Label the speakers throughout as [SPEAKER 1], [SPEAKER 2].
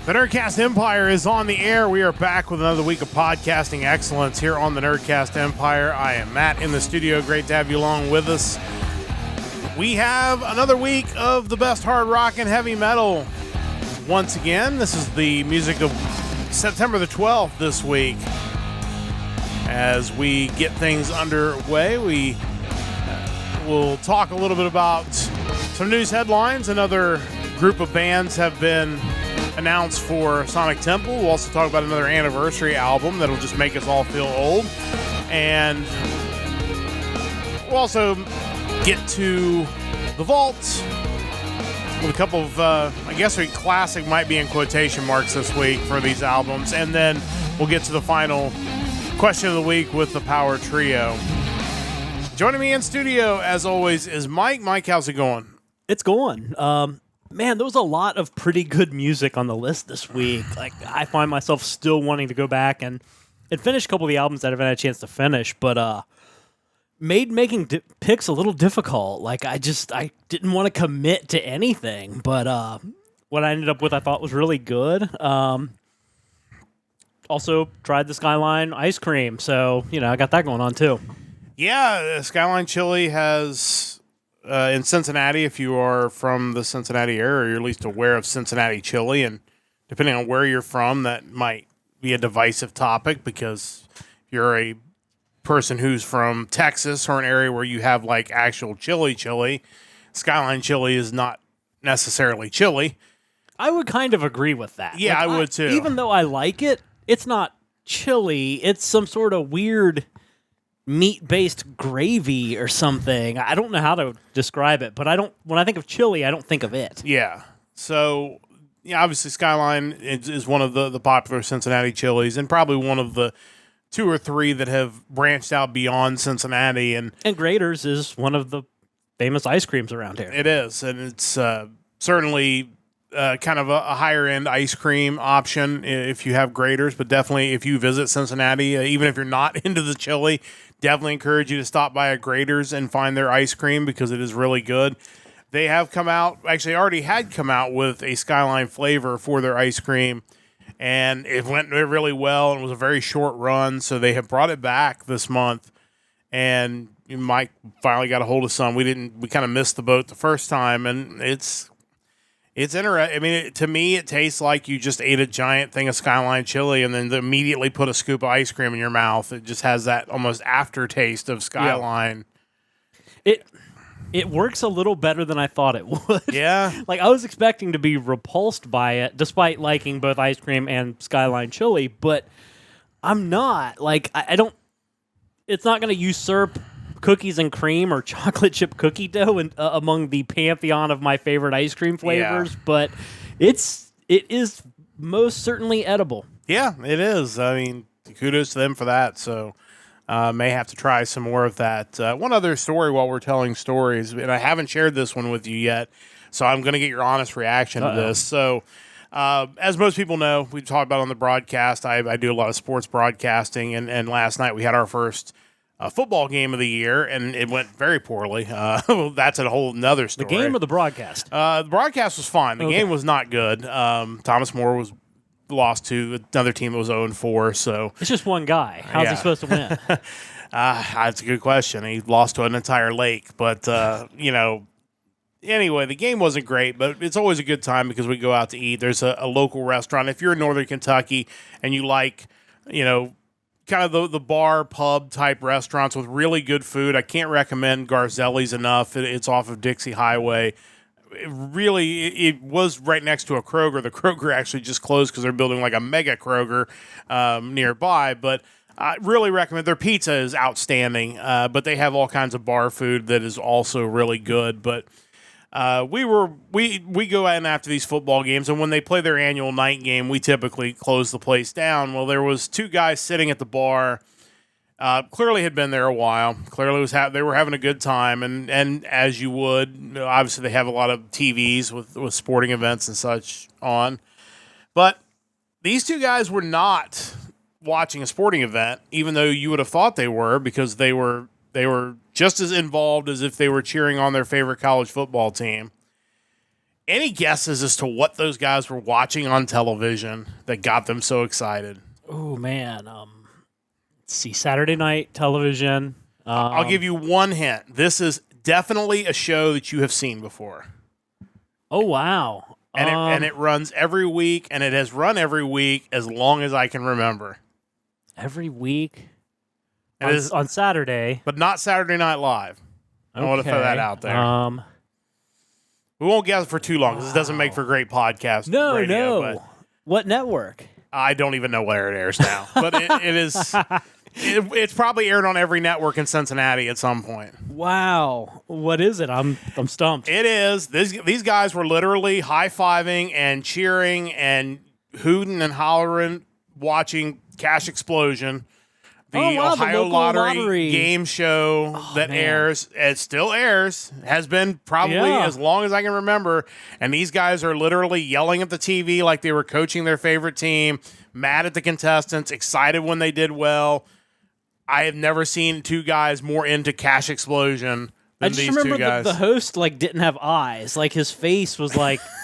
[SPEAKER 1] The Nerdcast Empire is on the air. We are back with another week of podcasting excellence here on the Nerdcast Empire. I am Matt in the studio. Great to have you along with us. We have another week of the best hard rock and heavy metal. Once again, this is the music of September the 12th this week. As we get things underway, we will talk a little bit about some news headlines. Another group of bands have been announced for Sonic Temple. We'll also talk about another anniversary album that'll just make us all feel old. And we'll also get to the Vault with a couple of, I guess classic might be in quotation marks this week for these albums. And then we'll get to the final question of the week with the Power Trio. Joining me in studio, as always, is Mike. Mike, how's it going?
[SPEAKER 2] It's going. Man, there was a lot of pretty good music on the list this week. Like, I find myself still wanting to go back and finish a couple of the albums that I haven't had a chance to finish, but made making picks a little difficult. Like, I didn't want to commit to anything, but what I ended up with I thought was really good. Also tried the Skyline ice cream, so, I got that going on too.
[SPEAKER 1] Yeah, Skyline Chili has... in Cincinnati, if you are from the Cincinnati area, or you're at least aware of Cincinnati chili, and depending on where you're from, that might be a divisive topic, because if you're a person who's from Texas or an area where you have like actual chili, Skyline Chili is not necessarily chili.
[SPEAKER 2] I would kind of agree with that.
[SPEAKER 1] Yeah, I would too.
[SPEAKER 2] Even though I like it, it's not chili. It's some sort of weird meat-based gravy or something. I don't know how to describe it, but when I think of chili, I don't think of it.
[SPEAKER 1] Yeah. So, obviously Skyline is one of the popular Cincinnati chilies, and probably one of the two or three that have branched out beyond Cincinnati. And
[SPEAKER 2] Graeter's is one of the famous ice creams around here.
[SPEAKER 1] It is, and it's certainly kind of a higher-end ice cream option if you have Graeter's, but definitely if you visit Cincinnati, even if you're not into the chili, definitely encourage you to stop by a Graeter's and find their ice cream, because it is really good. They have come out, actually already had come out with a Skyline flavor for their ice cream, and it went really well, and it was a very short run, so they have brought it back this month, and Mike finally got a hold of some. We kind of missed the boat the first time, and it's interesting. I mean, to me, it tastes like you just ate a giant thing of Skyline chili and then immediately put a scoop of ice cream in your mouth. It just has that almost aftertaste of Skyline.
[SPEAKER 2] Yeah. It works a little better than I thought it would.
[SPEAKER 1] Yeah.
[SPEAKER 2] Like, I was expecting to be repulsed by it, despite liking both ice cream and Skyline chili, but I'm not. Like, I don't... It's not going to usurp cookies and cream or chocolate chip cookie dough among the pantheon of my favorite ice cream flavors, but it is most certainly edible.
[SPEAKER 1] Yeah, it is. I mean, kudos to them for that. So may have to try some more of that. One other story while we're telling stories, and I haven't shared this one with you yet, so I'm going to get your honest reaction to this. So as most people know, we talked about on the broadcast, I do a lot of sports broadcasting, and last night we had our first football game of the year, and it went very poorly. That's a whole nother story.
[SPEAKER 2] The game or the broadcast?
[SPEAKER 1] The broadcast was fine. The game was not good. Thomas More was lost to another team that was 0-4. So
[SPEAKER 2] it's just one guy. How's he supposed to win?
[SPEAKER 1] That's a good question. He lost to an entire lake. But, anyway, the game wasn't great, but it's always a good time because we go out to eat. There's a local restaurant. If you're in Northern Kentucky and you like, kind of the bar, pub type restaurants with really good food, I can't recommend Garzelli's enough. It's off of Dixie Highway. It was right next to a Kroger. The Kroger actually just closed because they're building like a mega Kroger nearby. But I really recommend. Their pizza is outstanding, but they have all kinds of bar food that is also really good. But we go in after these football games, and when they play their annual night game, we typically close the place down. Well, there was two guys sitting at the bar, clearly had been there a while. Clearly they were having a good time, and as you would, obviously they have a lot of TVs with sporting events and such on. But these two guys were not watching a sporting event, even though you would have thought they were, because they were just as involved as if they were cheering on their favorite college football team. Any guesses as to what those guys were watching on television that got them so excited?
[SPEAKER 2] Oh man, let's see, Saturday night television.
[SPEAKER 1] I'll give you one hint. This is definitely a show that you have seen before.
[SPEAKER 2] Oh wow,
[SPEAKER 1] And it runs every week, and it has run every week as long as I can remember.
[SPEAKER 2] every week
[SPEAKER 1] And
[SPEAKER 2] on Saturday,
[SPEAKER 1] but not Saturday Night Live. I want to throw that out there. We won't guess for too long because it doesn't make for great podcast. Radio, but
[SPEAKER 2] what network?
[SPEAKER 1] I don't even know where it airs now, but it is. It's probably aired on every network in Cincinnati at some point.
[SPEAKER 2] Wow, what is it? I'm stumped.
[SPEAKER 1] It is. These guys were literally high-fiving and cheering and hooting and hollering watching Cash Explosion, the Ohio
[SPEAKER 2] the
[SPEAKER 1] lottery game show that
[SPEAKER 2] man.
[SPEAKER 1] airs. It still airs. Has been probably as long as I can remember. And these guys are literally yelling at the TV like they were coaching their favorite team, mad at the contestants, excited when they did well. I have never seen two guys more into Cash Explosion than these two guys.
[SPEAKER 2] I just remember the host didn't have eyes. Like his face was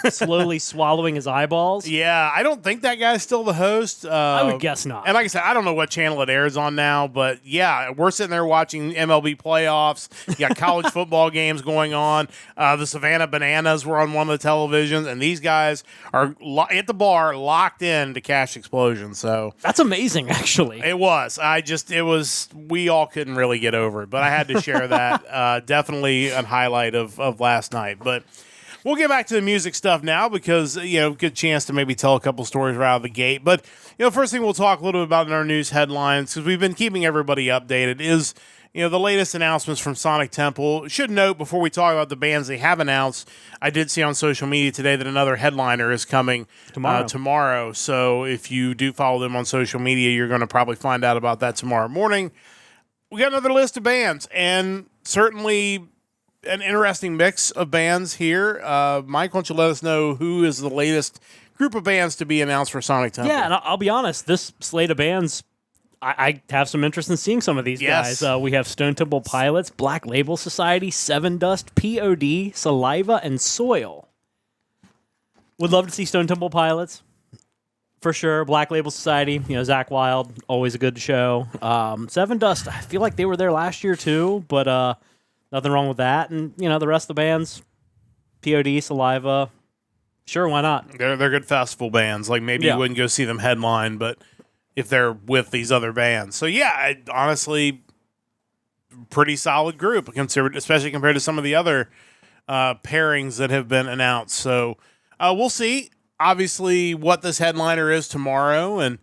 [SPEAKER 2] slowly swallowing his eyeballs.
[SPEAKER 1] Yeah, I don't think that guy's still the host.
[SPEAKER 2] I would guess not.
[SPEAKER 1] And like I said, I don't know what channel it airs on now, but yeah, we're sitting there watching MLB playoffs. You got college football games going on. The Savannah Bananas were on one of the televisions, and these guys are at the bar locked in to Cash Explosion. So
[SPEAKER 2] that's amazing, actually.
[SPEAKER 1] it was. We all couldn't really get over it, but I had to share that. Definitely a highlight of last night. But we'll get back to the music stuff now because, good chance to maybe tell a couple stories right out of the gate. But, first thing we'll talk a little bit about in our news headlines, because we've been keeping everybody updated, is, the latest announcements from Sonic Temple. Should note, before we talk about the bands they have announced, I did see on social media today that another headliner is coming tomorrow. So if you do follow them on social media, you're going to probably find out about that tomorrow morning. We got another list of bands, and certainly an interesting mix of bands here. Mike, why don't you let us know who is the latest group of bands to be announced for Sonic Temple?
[SPEAKER 2] Yeah, and I'll be honest, this slate of bands, I have some interest in seeing some of these guys. We have Stone Temple Pilots, Black Label Society, Seven Dust, POD, Saliva, and Soil. Would love to see Stone Temple Pilots. For sure. Black Label Society, Zach Wilde, always a good show. Seven Dust, I feel like they were there last year too, but nothing wrong with that. And, the rest of the bands, POD, Saliva, sure, why not?
[SPEAKER 1] They're good festival bands. Like maybe you wouldn't go see them headline, but if they're with these other bands. So yeah, honestly, pretty solid group, especially compared to some of the other pairings that have been announced. So we'll see. Obviously, what this headliner is tomorrow. And,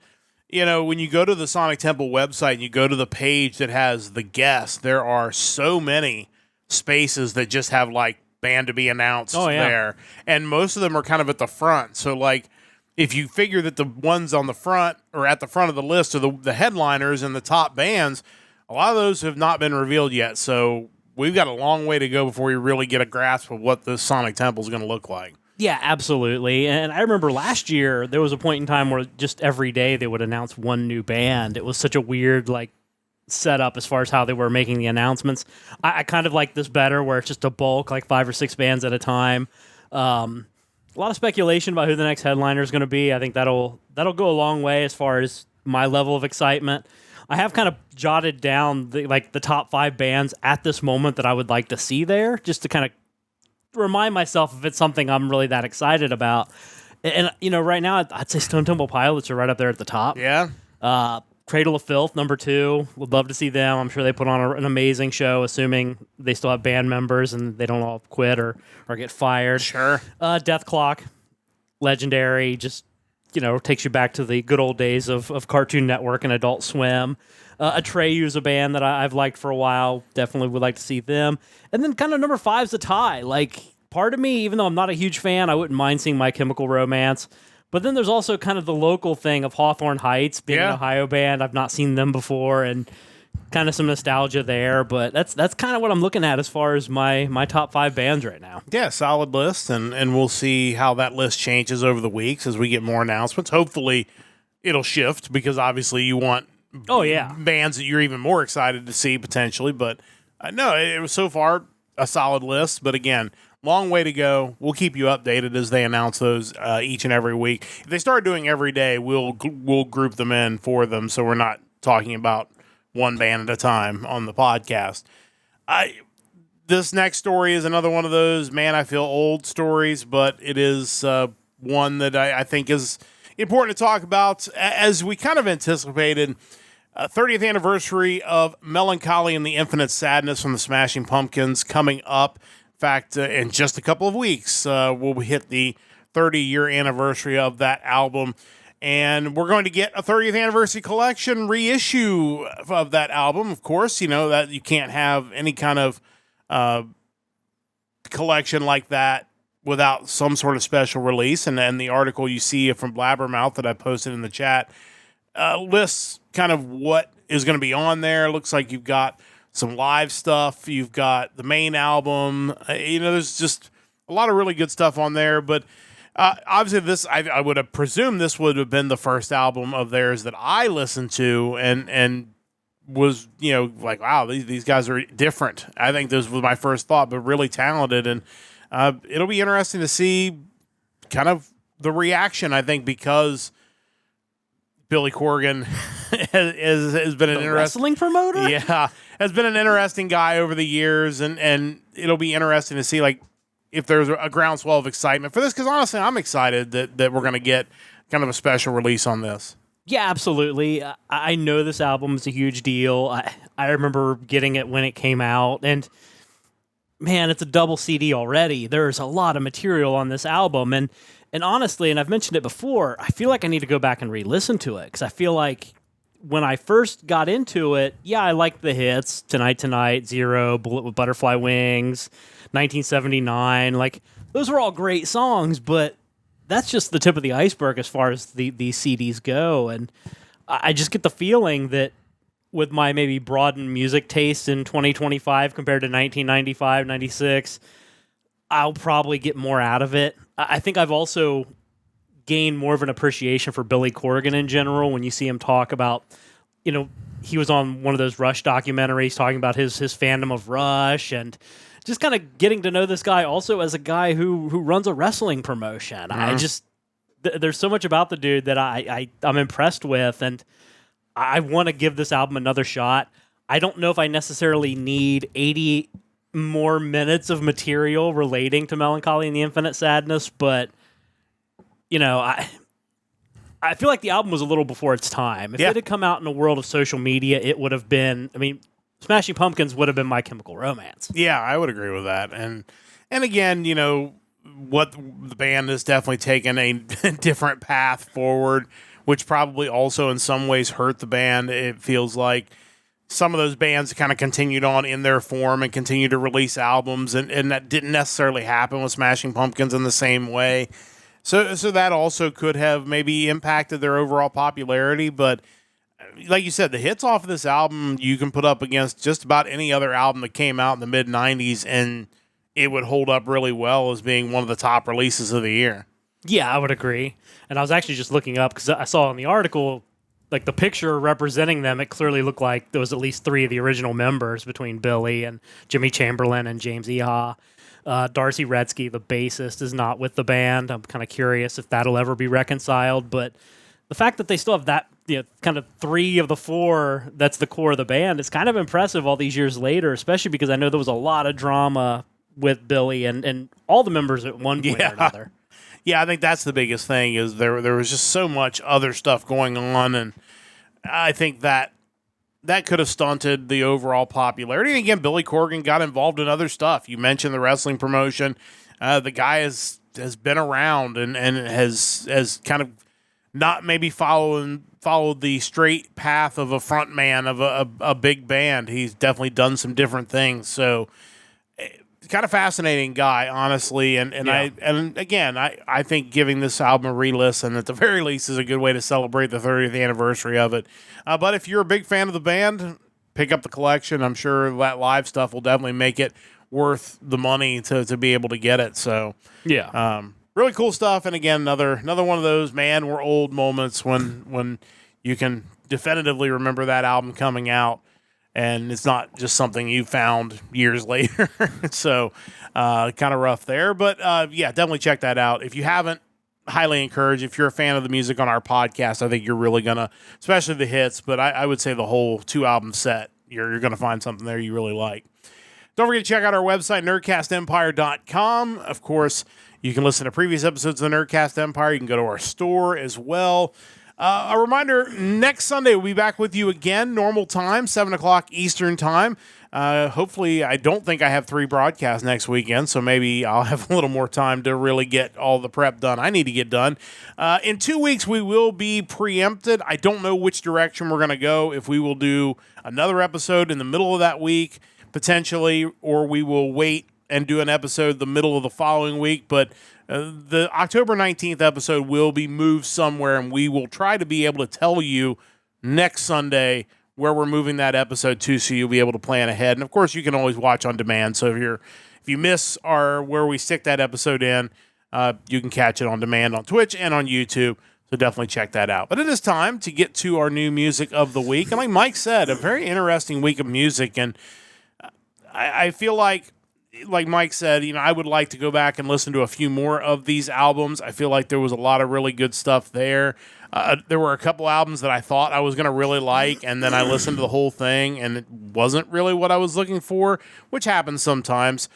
[SPEAKER 1] when you go to the Sonic Temple website and you go to the page that has the guests, there are so many spaces that just have, band to be announced there. And most of them are kind of at the front. So, if you figure that the ones on the front or at the front of the list are the headliners and the top bands, a lot of those have not been revealed yet. So, we've got a long way to go before we really get a grasp of what the Sonic Temple is going to look like.
[SPEAKER 2] Yeah, absolutely. And I remember last year, there was a point in time where just every day they would announce one new band. It was such a weird, setup as far as how they were making the announcements. I kind of like this better, where it's just a bulk, 5 or 6 bands at a time. A lot of speculation about who the next headliner is going to be. I think that'll go a long way as far as my level of excitement. I have kind of jotted down the top 5 bands at this moment that I would like to see there, just to kind of remind myself if it's something I'm really that excited about. And, right now, I'd say Stone Temple Pilots are right up there at the top.
[SPEAKER 1] Yeah.
[SPEAKER 2] Cradle of Filth, number 2. Would love to see them. I'm sure they put on an amazing show, assuming they still have band members and they don't all quit or get fired.
[SPEAKER 1] Sure.
[SPEAKER 2] Death Clock, legendary, just, takes you back to the good old days of Cartoon Network and Adult Swim. Atreyu's a band that I've liked for a while. Definitely would like to see them. And then kind of number 5's a tie. Part of me, even though I'm not a huge fan, I wouldn't mind seeing My Chemical Romance. But then there's also kind of the local thing of Hawthorne Heights being an Ohio band. I've not seen them before, and kind of some nostalgia there. But that's kind of what I'm looking at as far as my top 5 bands right now.
[SPEAKER 1] Yeah, solid list, and we'll see how that list changes over the weeks as we get more announcements. Hopefully, it'll shift because obviously you want bands that you're even more excited to see potentially. But no, it was so far a solid list. But again, long way to go. We'll keep you updated as they announce those each and every week. If they start doing every day, we'll group them in for them, so we're not talking about one band at a time on the podcast. This next story is another one of those, man, I feel old stories, but it is one that I think is important to talk about. As we kind of anticipated, 30th anniversary of Melancholy and the Infinite Sadness from the Smashing Pumpkins coming up. In fact, in just a couple of weeks, we'll hit the 30-year anniversary of that album. And we're going to get a 30th anniversary collection reissue of that album. Of course, you know that you can't have any kind of collection like that without some sort of special release. And then the article you see from Blabbermouth that I posted in the chat lists kind of what is going to be on there. Looks like you've got some live stuff. You've got the main album. There's just a lot of really good stuff on there. But obviously this, I would have presumed this would have been the first album of theirs that I listened to and was, like, wow, these guys are different. I think this was my first thought, but really talented. And it'll be interesting to see kind of the reaction, I think, because Billy Corgan has been an interesting
[SPEAKER 2] wrestling promoter.
[SPEAKER 1] Yeah, has been an interesting guy over the years, and it'll be interesting to see like if there's a groundswell of excitement for this. Because honestly, I'm excited that we're going to get kind of a special release on this.
[SPEAKER 2] Yeah, absolutely. I know this album is a huge deal. I remember getting it when it came out, and man, it's a double CD already. There's a lot of material on this album, and honestly, and I've mentioned it before, I feel like I need to go back and re-listen to it, because I feel like when I first got into it, yeah, I liked the hits, Tonight, Zero, Bullet with Butterfly Wings, 1979, like, those were all great songs, but that's just the tip of the iceberg as far as these CDs go, and I just get the feeling that with my maybe broadened music taste in 2025 compared to 1995, 96, I'll probably get more out of it. I think I've also gained more of an appreciation for Billy Corgan in general when you see him talk about, he was on one of those Rush documentaries talking about his fandom of Rush, and just kind of getting to know this guy also as a guy who runs a wrestling promotion. Mm-hmm. There's so much about the dude that I'm impressed with, and I want to give this album another shot. I don't know if I necessarily need 80 more minutes of material relating to Melancholy and the Infinite Sadness, but I feel like the album was a little before its time. If it had come out in a world of social media, it would have been, Smashing Pumpkins would have been My Chemical Romance.
[SPEAKER 1] Yeah, I would agree with that. And again, what the band has definitely taken a different path forward, which probably also in some ways hurt the band. It feels like some of those bands kind of continued on in their form and continued to release albums, and that didn't necessarily happen with Smashing Pumpkins in the same way. So that also could have maybe impacted their overall popularity, but like you said, the hits off of this album you can put up against just about any other album that came out in the mid-90s, and it would hold up really well as being one of the top releases of the year.
[SPEAKER 2] Yeah, I would agree. And I was actually just looking up, because I saw in the article, like the picture representing them, it clearly looked like there was at least 3 of the original members between Billy and Jimmy Chamberlain and James Iha. Darcy Redsky, the bassist, is not with the band. I'm kind of curious if that'll ever be reconciled, but the fact that they still have that, kind of 3 of the 4 that's the core of the band is kind of impressive all these years later, especially because I know there was a lot of drama with Billy and all the members at one point or another.
[SPEAKER 1] Yeah, I think that's the biggest thing is there was just so much other stuff going on, and I think that could have stunted the overall popularity. And again, Billy Corgan got involved in other stuff. You mentioned the wrestling promotion. The guy has been around and has kind of not maybe followed the straight path of a front man of a big band. He's definitely done some different things. So kind of fascinating guy, honestly. And I think giving this album a re-listen at the very least is a good way to celebrate the 30th anniversary of it. But if you're a big fan of the band, pick up the collection. I'm sure that live stuff will definitely make it worth the money to be able to get it. So really cool stuff. And again, another one of those, man, we're old moments when you can definitively remember that album coming out. and it's not just something you found years later. So kind of rough there. But yeah, definitely check that out. If you haven't, highly encourage. If you're a fan of the music on our podcast, I think you're really going to, especially the hits, but I would say the whole 2-album set, you're going to find something there you really like. Don't forget to check out our website, nerdcastempire.com. Of course, you can listen to previous episodes of the Nerdcast Empire. You can go to our store as well. A reminder, next Sunday we'll be back with you again, normal time, 7 o'clock Eastern time. Hopefully, I don't think I have 3 broadcasts next weekend, so maybe I'll have a little more time to really get all the prep done I need to get done. In 2 weeks, we will be preempted. I don't know which direction we're going to go, if we will do another episode in the middle of that week, potentially, or we will wait and do an episode the middle of the following week, but the October 19th episode will be moved somewhere, and we will try to be able to tell you next Sunday where we're moving that episode to, so you'll be able to plan ahead. And of course, you can always watch on demand. So if you miss where we stick that episode in, you can catch it on demand on Twitch and on YouTube. So definitely check that out. But it is time to get to our new music of the week. And like Mike said, a very interesting week of music. And I feel like Mike said, I would like to go back and listen to a few more of these albums. I feel like there was a lot of really good stuff there. There were a couple albums that I thought I was going to really like, and then I listened to the whole thing, and it wasn't really what I was looking for, which happens sometimes.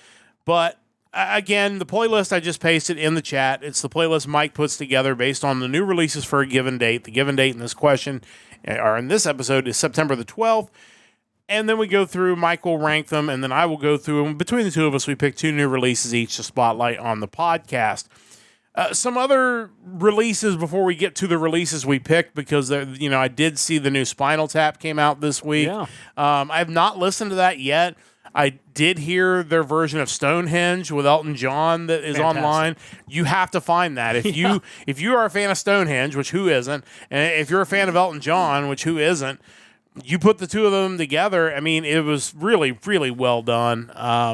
[SPEAKER 1] But again, the playlist I just pasted in the chat, it's the playlist Mike puts together based on the new releases for a given date. The given date in this question, or in this episode, is September the 12th. And then we go through, Mike will rank them, and then I will go through them. Between the two of us, we pick 2 new releases each to spotlight on the podcast. Some other releases before we get to the releases we picked, because I did see the new Spinal Tap came out this week.
[SPEAKER 2] Yeah.
[SPEAKER 1] I have not listened to that yet. I did hear their version of Stonehenge with Elton John that is
[SPEAKER 2] Fantastic.
[SPEAKER 1] online. You have to find that. If you are a fan of Stonehenge, which who isn't, and if you're a fan of Elton John, which who isn't, you put the two of them together. I mean, it was really, really well done.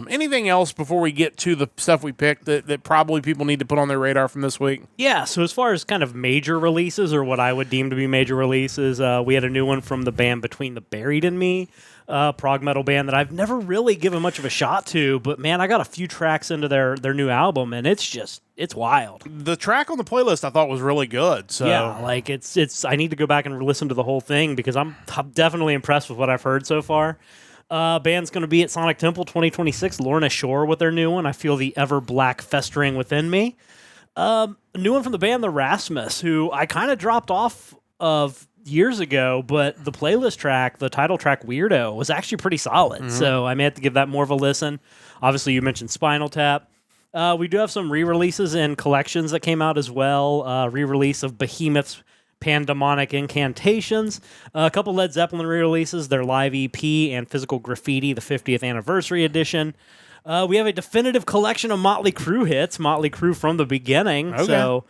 [SPEAKER 1] Anything else before we get to the stuff we picked that probably people need to put on their radar from this week?
[SPEAKER 2] Yeah, so as far as kind of major releases, or what I would deem to be major releases, we had a new one from the band Between the Buried and Me, prog metal band that I've never really given much of a shot to, but man, I got a few tracks into their new album, and it's wild.
[SPEAKER 1] The track on the playlist I thought was really good. So
[SPEAKER 2] yeah, like it's I need to go back and listen to the whole thing, because I'm definitely impressed with what I've heard so far. Band's going to be at Sonic Temple 2026, Lorna Shore with their new one, I Feel the Ever Black Festering Within Me. A new one from the band The Rasmus, who I kind of dropped off of years ago, but the playlist track, the title track Weirdo, was actually pretty solid. Mm-hmm. So I may have to give that more of a listen. Obviously, you mentioned Spinal Tap. We do have some re-releases and collections that came out as well. Re-release of Behemoth's Pandemonic Incantations. A couple Led Zeppelin re-releases, their live EP and Physical Graffiti, the 50th Anniversary Edition. We have a definitive collection of Motley Crue hits, Motley Crue from the beginning.
[SPEAKER 1] Okay.
[SPEAKER 2] So,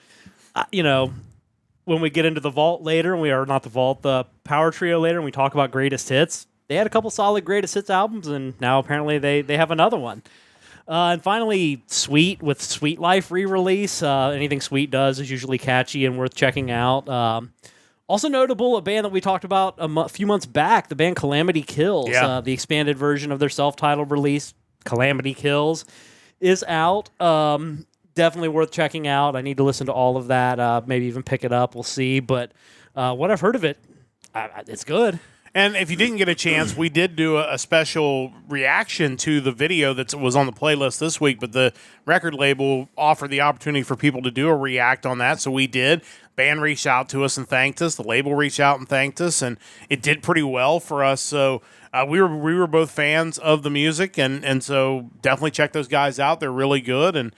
[SPEAKER 2] when we get into the vault later, the Power Trio later, and we talk about greatest hits, they had a couple solid greatest hits albums, and now apparently they have another one. And finally, Sweet with Sweet Life re-release. Anything Sweet does is usually catchy and worth checking out. Also notable, a band that we talked about a few months back, the band Calamity Kills.
[SPEAKER 1] Yeah.
[SPEAKER 2] The expanded version of their self-titled release, Calamity Kills, is out. Definitely worth checking out. I need to listen to all of that, maybe even pick it up. We'll see. But what I've heard of it, it's good.
[SPEAKER 1] And if you didn't get a chance, we did do a special reaction to the video that was on the playlist this week, but the record label offered the opportunity for people to do a react on that, so we did. Band reached out to us and thanked us. The label reached out and thanked us, and it did pretty well for us. So we were both fans of the music, and so definitely check those guys out. They're really good, and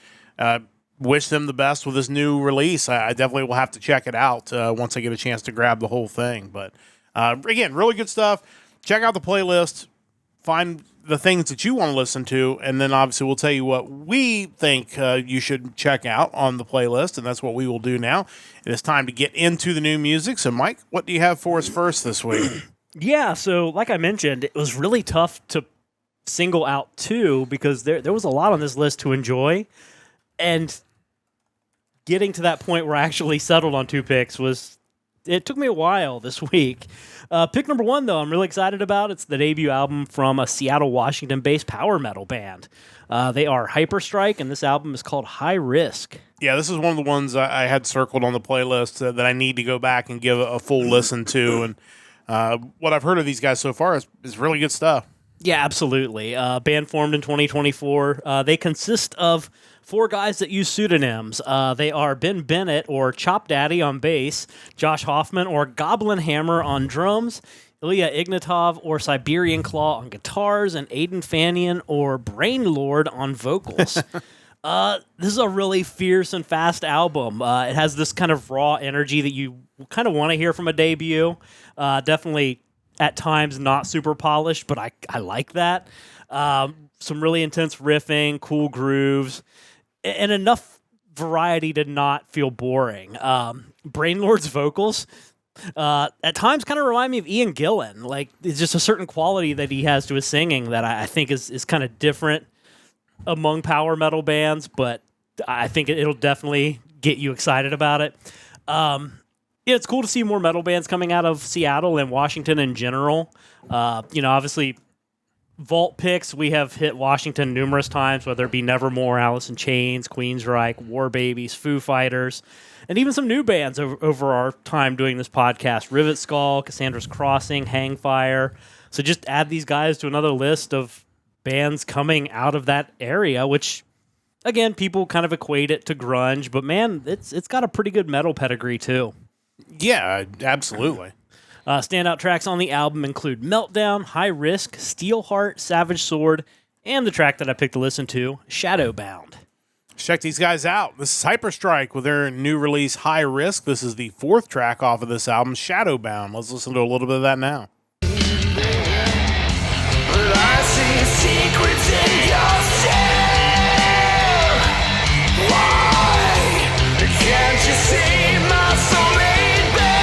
[SPEAKER 1] wish them the best with this new release. I definitely will have to check it out once I get a chance to grab the whole thing, but again, really good stuff. Check out the playlist. Find the things that you want to listen to, and then obviously we'll tell you what we think you should check out on the playlist, and that's what we will do now. It is time to get into the new music. So, Mike, what do you have for us first this week?
[SPEAKER 2] Yeah, so like I mentioned, it was really tough to single out two, because there was a lot on this list to enjoy, and getting to that point where I actually settled on 2 picks was it took me a while this week. Pick number 1, though, I'm really excited about. It's the debut album from a Seattle, Washington-based power metal band. They are Hyperstrike, and this album is called High Risk.
[SPEAKER 1] Yeah, this is one of the ones I had circled on the playlist that I need to go back and give a full listen to. And what I've heard of these guys so far is really good stuff.
[SPEAKER 2] Yeah, absolutely. Band formed in 2024. They consist of 4 guys that use pseudonyms. They are Ben Bennett, or Chop Daddy, on bass, Josh Hoffman, or Goblin Hammer, on drums, Ilya Ignatov, or Siberian Claw, on guitars, and Aiden Fanian, or Brain Lord, on vocals. This is a really fierce and fast album. It has this kind of raw energy that you kind of want to hear from a debut. Definitely, at times, not super polished, but I like that. Some really intense riffing, cool grooves, and enough variety to not feel boring. Brainlord's vocals at times kind of remind me of Ian Gillan. Like, it's just a certain quality that he has to his singing that I think is kind of different among power metal bands, but I think it'll definitely get you excited about it. It's cool to see more metal bands coming out of Seattle and Washington in general. Obviously, vault picks, we have hit Washington numerous times, whether it be Nevermore, Alice in Chains, Queensryche, War Babies, Foo Fighters, and even some new bands over our time doing this podcast. Rivet Skull, Cassandra's Crossing, Hangfire. So just add these guys to another list of bands coming out of that area, which, again, people kind of equate it to grunge, but man, it's got a pretty good metal pedigree too.
[SPEAKER 1] Yeah, absolutely.
[SPEAKER 2] Standout tracks on the album include Meltdown, High Risk, Steelheart, Savage Sword, and the track that I picked to listen to, Shadowbound.
[SPEAKER 1] Check these guys out. This is Hyperstrike with their new release, High Risk. This is the 4th track off of this album, Shadowbound. Let's listen to a little bit of that now.
[SPEAKER 3] I see secrets in yourself. Why can't you see my soul laid bare?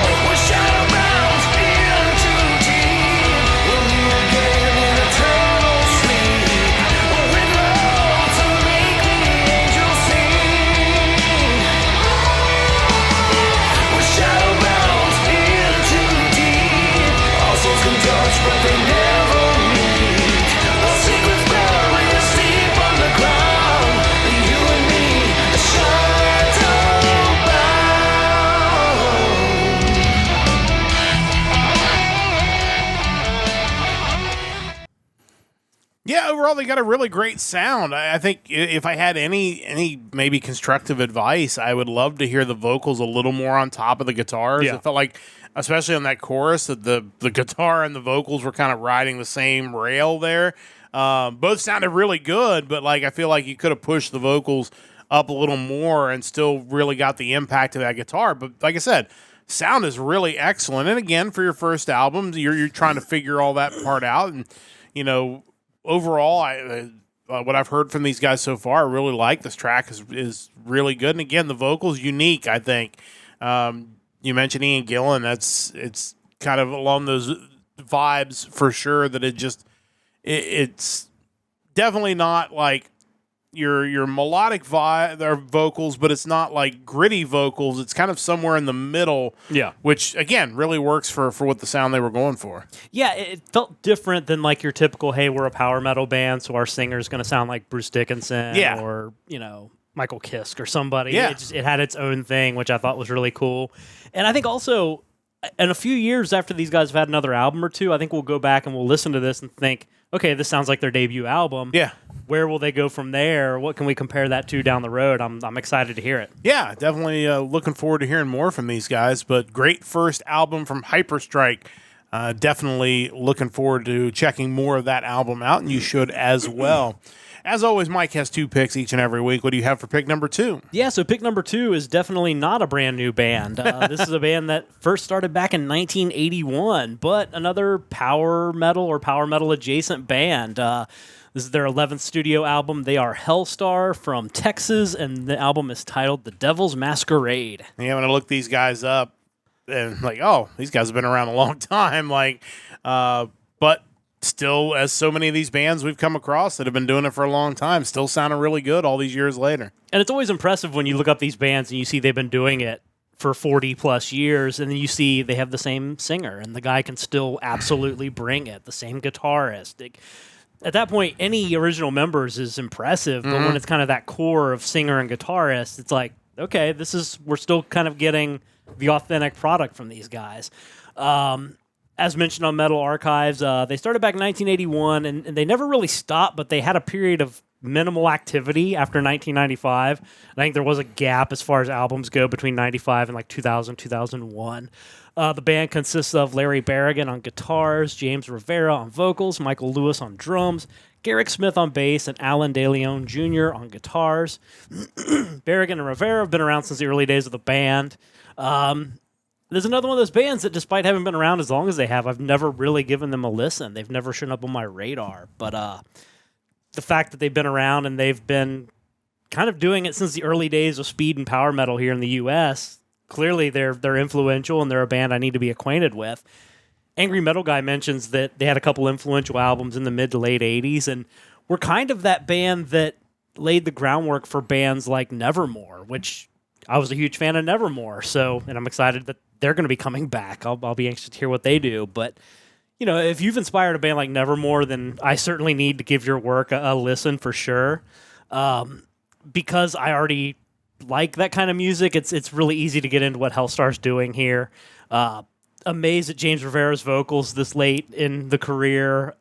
[SPEAKER 3] Oh, we're shadowbound in too deep. We'll meet again in eternal sleep. With love to make the angels sing. We're shadowbound in too deep. All souls can touch, but they never meet. Our secrets buried deep underground. You and me, shadowbound.
[SPEAKER 1] Yeah, overall, they got a really great sound. I think if I had any maybe constructive advice, I would love to hear the vocals a little more on top of the guitars.
[SPEAKER 2] Yeah.
[SPEAKER 1] It felt like, especially on that chorus, that the guitar and the vocals were kind of riding the same rail there. Both sounded really good, but I feel like you could have pushed the vocals up a little more and still really got the impact of that guitar. But like I said, sound is really excellent. And again, for your first album, you're trying to figure all that part out. And, overall, what I've heard from these guys so far, I really like. This track is really good. And again, the vocals unique, I think. You mentioned Ian Gillan. It's kind of along those vibes for sure, that it's definitely not like your melodic vibe or vocals, but it's not like gritty vocals. It's kind of somewhere in the middle.
[SPEAKER 2] Yeah.
[SPEAKER 1] Which again really works for what the sound they were going for.
[SPEAKER 2] Yeah, it felt different than like your typical, hey, we're a power metal band, so our singer's going to sound like Bruce Dickinson or, Michael Kiske or somebody.
[SPEAKER 1] Yeah.
[SPEAKER 2] It had its own thing, which I thought was really cool. And I think also, in a few years after these guys have had another album or two, I think we'll go back and we'll listen to this and think, okay, this sounds like their debut album.
[SPEAKER 1] Yeah.
[SPEAKER 2] Where will they go from there? What can we compare that to down the road? I'm excited to hear it.
[SPEAKER 1] Yeah, definitely looking forward to hearing more from these guys. But great first album from Hyperstrike. Definitely looking forward to checking more of that album out, and you should as well. As always, Mike has 2 picks each and every week. What do you have for pick number 2?
[SPEAKER 2] Yeah, so pick number 2 is definitely not a brand new band. This is a band that first started back in 1981, but another power metal or power metal adjacent band. This is their 11th studio album. They are Helstar from Texas, and the album is titled The Devil's Masquerade.
[SPEAKER 1] Yeah, when I look these guys up, and these guys have been around a long time. But still, as so many of these bands we've come across that have been doing it for a long time, still sounding really good all these years later.
[SPEAKER 2] And it's always impressive when you look up these bands and you see they've been doing it for 40 plus years, and then you see they have the same singer, and the guy can still absolutely bring it, the same guitarist. At that point, any original members is impressive, but when it's kind of that core of singer and guitarist, it's like, okay, we're still kind of getting the authentic product from these guys. As mentioned on Metal Archives, they started back in 1981, and they never really stopped, but they had a period of minimal activity after 1995. I think there was a gap as far as albums go between 95 and like 2000, 2001. The band consists of Larry Berrigan on guitars, James Rivera on vocals, Michael Lewis on drums, Garrick Smith on bass, and Alan DeLeon Jr. on guitars. Berrigan and Rivera have been around since the early days of the band. There's another one of those bands that, despite having been around as long as they have, I've never really given them a listen. They've never shown up on my radar. But the fact that they've been around and they've been kind of doing it since the early days of speed and power metal here in the U.S., clearly they're influential and they're a band I need to be acquainted with. Angry Metal Guy mentions that they had a couple influential albums in the mid to late 80s, and we're kind of that band that laid the groundwork for bands like Nevermore, which I was a huge fan of Nevermore, and I'm excited that they're going to be coming back. I'll be anxious to hear what they do, but you know, if you've inspired a band like Nevermore, then I certainly need to give your work a listen for sure. Because I already like that kind of music, it's really easy to get into what Helstar's doing here. Amazed at James Rivera's vocals this late in the career.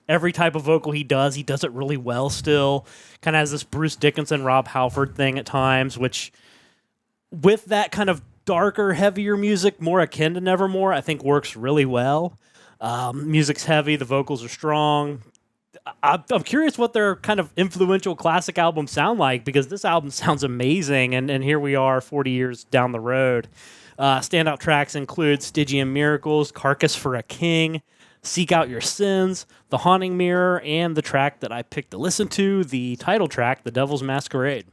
[SPEAKER 2] Every type of vocal he does it really well still. Kind of has this Bruce Dickinson, Rob Halford thing at times, which with that kind of darker, heavier music, more akin to Nevermore, I think works really well. Music's heavy, the vocals are strong. I'm curious what their kind of influential classic albums sound like, because this album sounds amazing, and here we are 40 years down the road. Standout tracks include Stygian Miracles, Carcass for a King, Seek Out Your Sins, The Haunting Mirror, and the track that I picked to listen to, the title track, The Devil's Masquerade.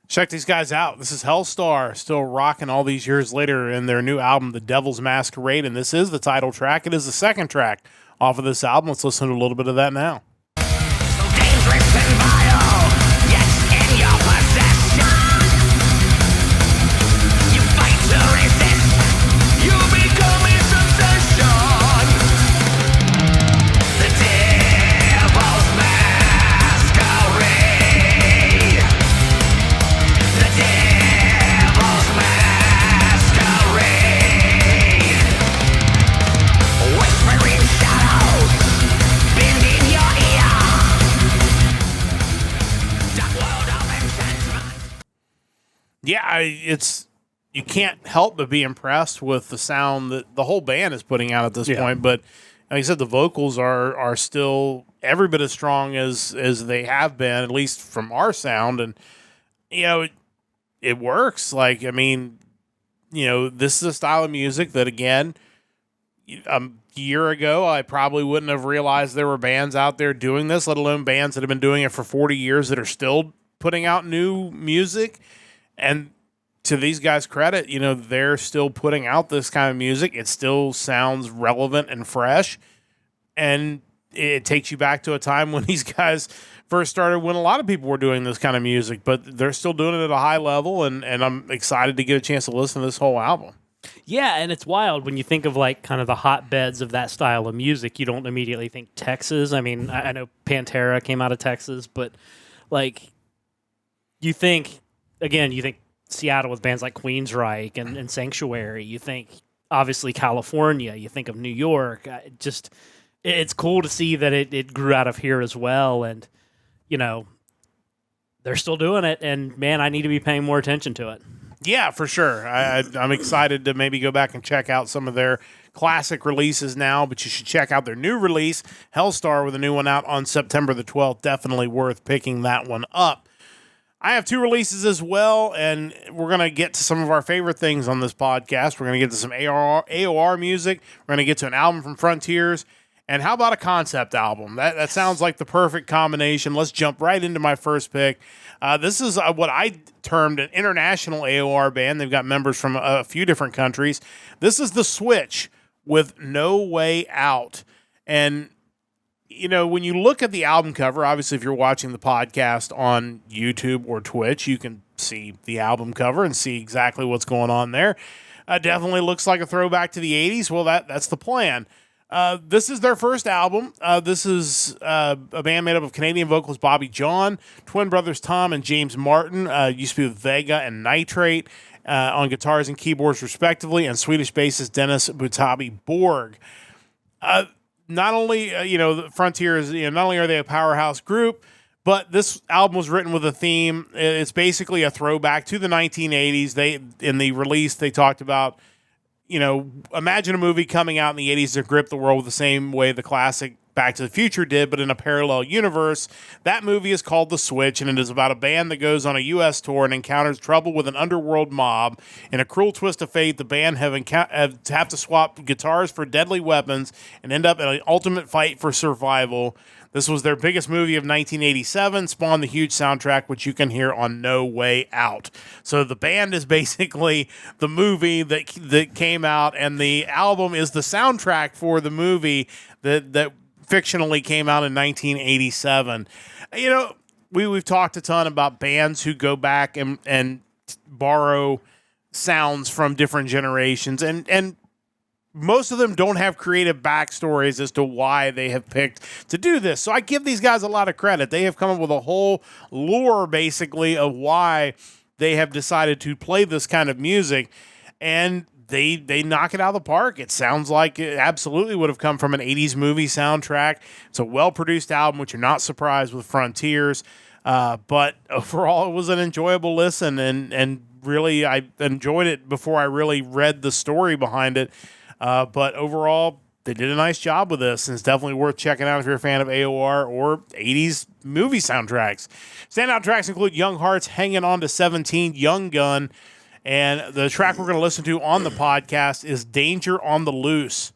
[SPEAKER 1] Check these guys out. This is Helstar, still rocking all these years later in their new album, The Devil's Masquerade, and this is the title track. It is the second track off of this album. Let's listen to a little bit of that now.
[SPEAKER 3] Dangerous and vile, yet in your possession. You fight to resist, you become its obsession. The devil's masquerade. The devil's masquerade. Whispering shadows, bend in your ear.
[SPEAKER 1] Yeah, you can't help but be impressed with the sound that the whole band is putting out at this point. But like I said, the vocals are still every bit as strong as they have been, at least from our sound. And you know, it works. Like, I mean, you know, this is a style of music that, again, a year ago, I probably wouldn't have realized there were bands out there doing this, let alone bands that have been doing it for 40 years that are still putting out new music. And to these guys' credit, you know, they're still putting out this kind of music. It still sounds relevant and fresh. And it takes you back to a time when these guys first started, when a lot of people were doing this kind of music, but they're still doing it at a high level. And I'm excited to get a chance to listen to this whole album.
[SPEAKER 2] Yeah, and it's wild when you think of like kind of the hotbeds of that style of music. You don't immediately think Texas. I mean, I know Pantera came out of Texas, but like you think Seattle with bands like Queensryche and Sanctuary. You think, obviously, California. You think of New York. It's cool to see that it grew out of here as well. And, you know, they're still doing it. And, man, I need to be paying more attention to it.
[SPEAKER 1] Yeah, for sure. I'm excited to maybe go back and check out some of their classic releases now, but you should check out their new release, Helstar, with a new one out on September the 12th. Definitely worth picking that one up. I have two releases as well, and we're going to get to some of our favorite things on this podcast. We're going to get to some AOR music. We're going to get to an album from Frontiers. And how about a concept album? That sounds like the perfect combination. Let's jump right into my first pick. This is what I termed an international AOR band. They've got members from a few different countries. This is The Switch with No Way Out. And when you look at the album cover, obviously if you're watching the podcast on YouTube or Twitch, you can see the album cover and see exactly what's going on there. Definitely looks like a throwback to the 80s. Well, that's the plan. This is their first album. This is a band made up of Canadian vocalist Bobby John, twin brothers Tom and James Martin, used to be with Vega and Nitrate on guitars and keyboards respectively, and Swedish bassist Dennis Butabi Borg. Not only, the Frontier is, not only are they a powerhouse group, but this album was written with a theme. It's basically a throwback to the 1980s. In the release, they talked about, imagine a movie coming out in the 80s to grip the world with the same way the classic Back to the Future did, but in a parallel universe. That movie is called The Switch, and it is about a band that goes on a U.S. tour and encounters trouble with an underworld mob. In a cruel twist of fate, the band have to swap guitars for deadly weapons and end up in an ultimate fight for survival. This was their biggest movie of 1987, spawned the huge soundtrack, which you can hear on No Way Out. So the band is basically the movie that came out, and the album is the soundtrack for the movie that fictionally came out in 1987. We've talked a ton about bands who go back and borrow sounds from different generations, and most of them don't have creative backstories as to why they have picked to do this. So I give these guys a lot of credit. They have come up with a whole lore, basically, of why they have decided to play this kind of music, and they knock it out of the park. It sounds like it absolutely would have come from an 80s movie soundtrack. It's a well-produced album, which you're not surprised with Frontiers. But overall, it was an enjoyable listen, and really, I enjoyed it before I really read the story behind it. But overall, they did a nice job with this, and it's definitely worth checking out if you're a fan of AOR or 80s movie soundtracks. Standout tracks include Young Hearts, Hanging On to 17, Young Gun, and the track we're going to listen to on the podcast is Danger on the Loose.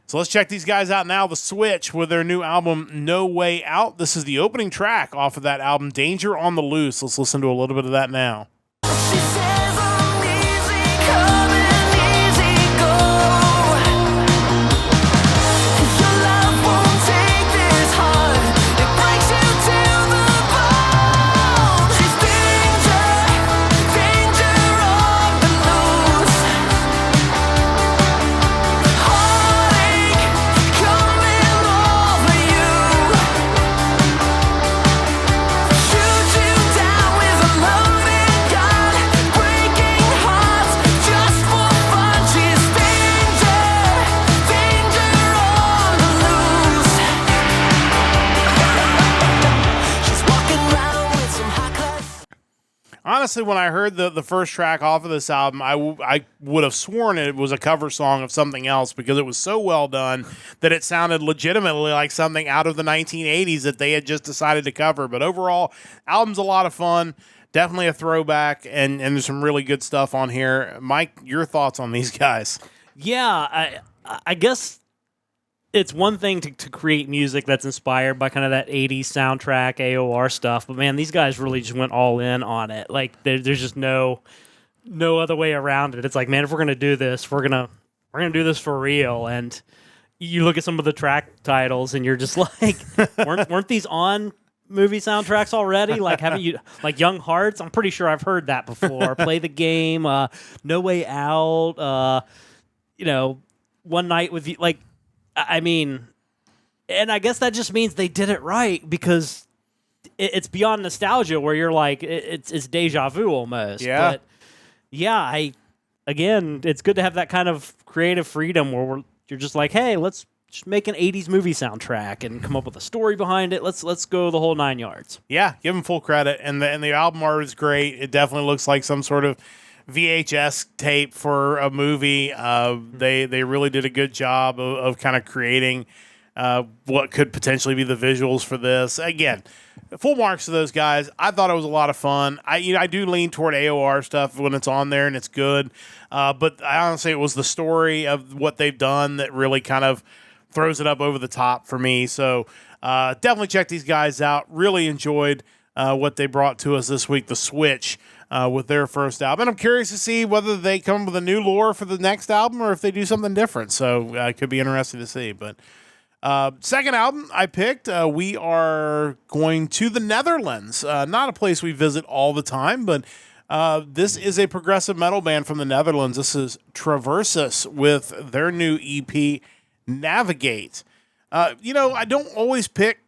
[SPEAKER 1] So let's check these guys out now. The Switch with their new album, No Way Out. This is the opening track off of that album, Danger on the Loose. Let's listen to a little bit of that now.
[SPEAKER 3] She says I'm easy come and easy go. Your love won't take this hard. It breaks you to the bone. She's danger, danger on the loose. Heartache coming over you. Shoot you down with a loaded gun. Breaking hearts just for fun. She's danger, danger on the loose. She's walking around with some high class.
[SPEAKER 1] Honestly, when I heard the first track off of this album, I would have sworn it was a cover song of something else because it was so well done that it sounded legitimately like something out of the 1980s that they had just decided to cover. But overall, album's a lot of fun. Definitely a throwback, and there's some really good stuff on here. Mike, your thoughts on these guys?
[SPEAKER 2] Yeah, I guess it's one thing to create music that's inspired by kind of that 80s soundtrack, AOR stuff, but man, these guys really just went all in on it. Like there's just no other way around it. It's like, man, if we're gonna do this, we're gonna do this for real. And you look at some of the track titles, and you're just like, weren't these on movie soundtracks already? Like, haven't you, like Young Hearts? I'm pretty sure I've heard that before. Play the Game, No Way Out, One Night with You. Like, I mean, and I guess that just means they did it right, because it's beyond nostalgia where you're like, it's deja vu almost.
[SPEAKER 1] Yeah.
[SPEAKER 2] But yeah, again, it's good to have that kind of creative freedom where you're just like, hey, let's just make an 80s movie soundtrack and come up with a story behind it. Let's go the whole 9 yards.
[SPEAKER 1] Yeah, give them full credit. And the album art is great. It definitely looks like some sort of VHS tape for a movie. They really did a good job of kind of creating what could potentially be the visuals for this. Again, full marks to those guys. I thought it was a lot of fun. I do lean toward AOR stuff when it's on there and it's good. But I honestly, it was the story of what they've done that really kind of throws it up over the top for me. So definitely check these guys out. Really enjoyed what they brought to us this week, The Switch, with their first album. And I'm curious to see whether they come with a new lore for the next album or if they do something different. So it could be interesting to see. But Second album I picked, we are going to the Netherlands. Not a place we visit all the time, but this is a progressive metal band from the Netherlands. This is Traversus with their new EP, Navigate. I don't always pick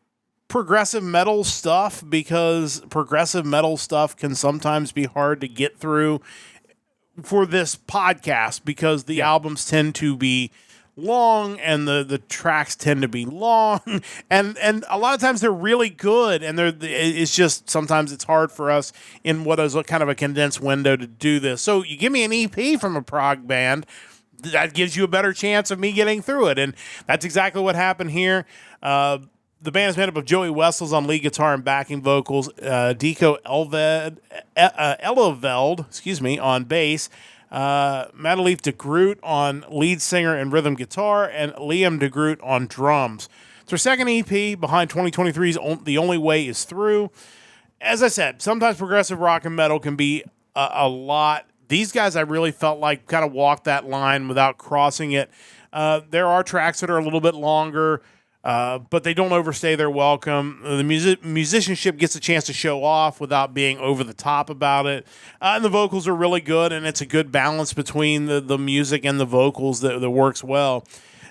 [SPEAKER 1] progressive metal stuff because progressive metal stuff can sometimes be hard to get through for this podcast because the albums tend to be long and the tracks tend to be long and a lot of times they're really good and it's just sometimes it's hard for us in what is a kind of a condensed window to do this. So you give me an EP from a prog band, that gives you a better chance of me getting through it, and that's exactly what happened here. The band is made up of Joey Wessels on lead guitar and backing vocals, Dico Eleveld, on bass, Madelief de Groot on lead singer and rhythm guitar, and Liam de Groot on drums. It's their second EP behind 2023's The Only Way Is Through. As I said, sometimes progressive rock and metal can be a lot. These guys, I really felt like kind of walked that line without crossing it. There are tracks that are a little bit longer, but they don't overstay their welcome. The musicianship gets a chance to show off without being over the top about it. And the vocals are really good, and it's a good balance between the music and the vocals that works well.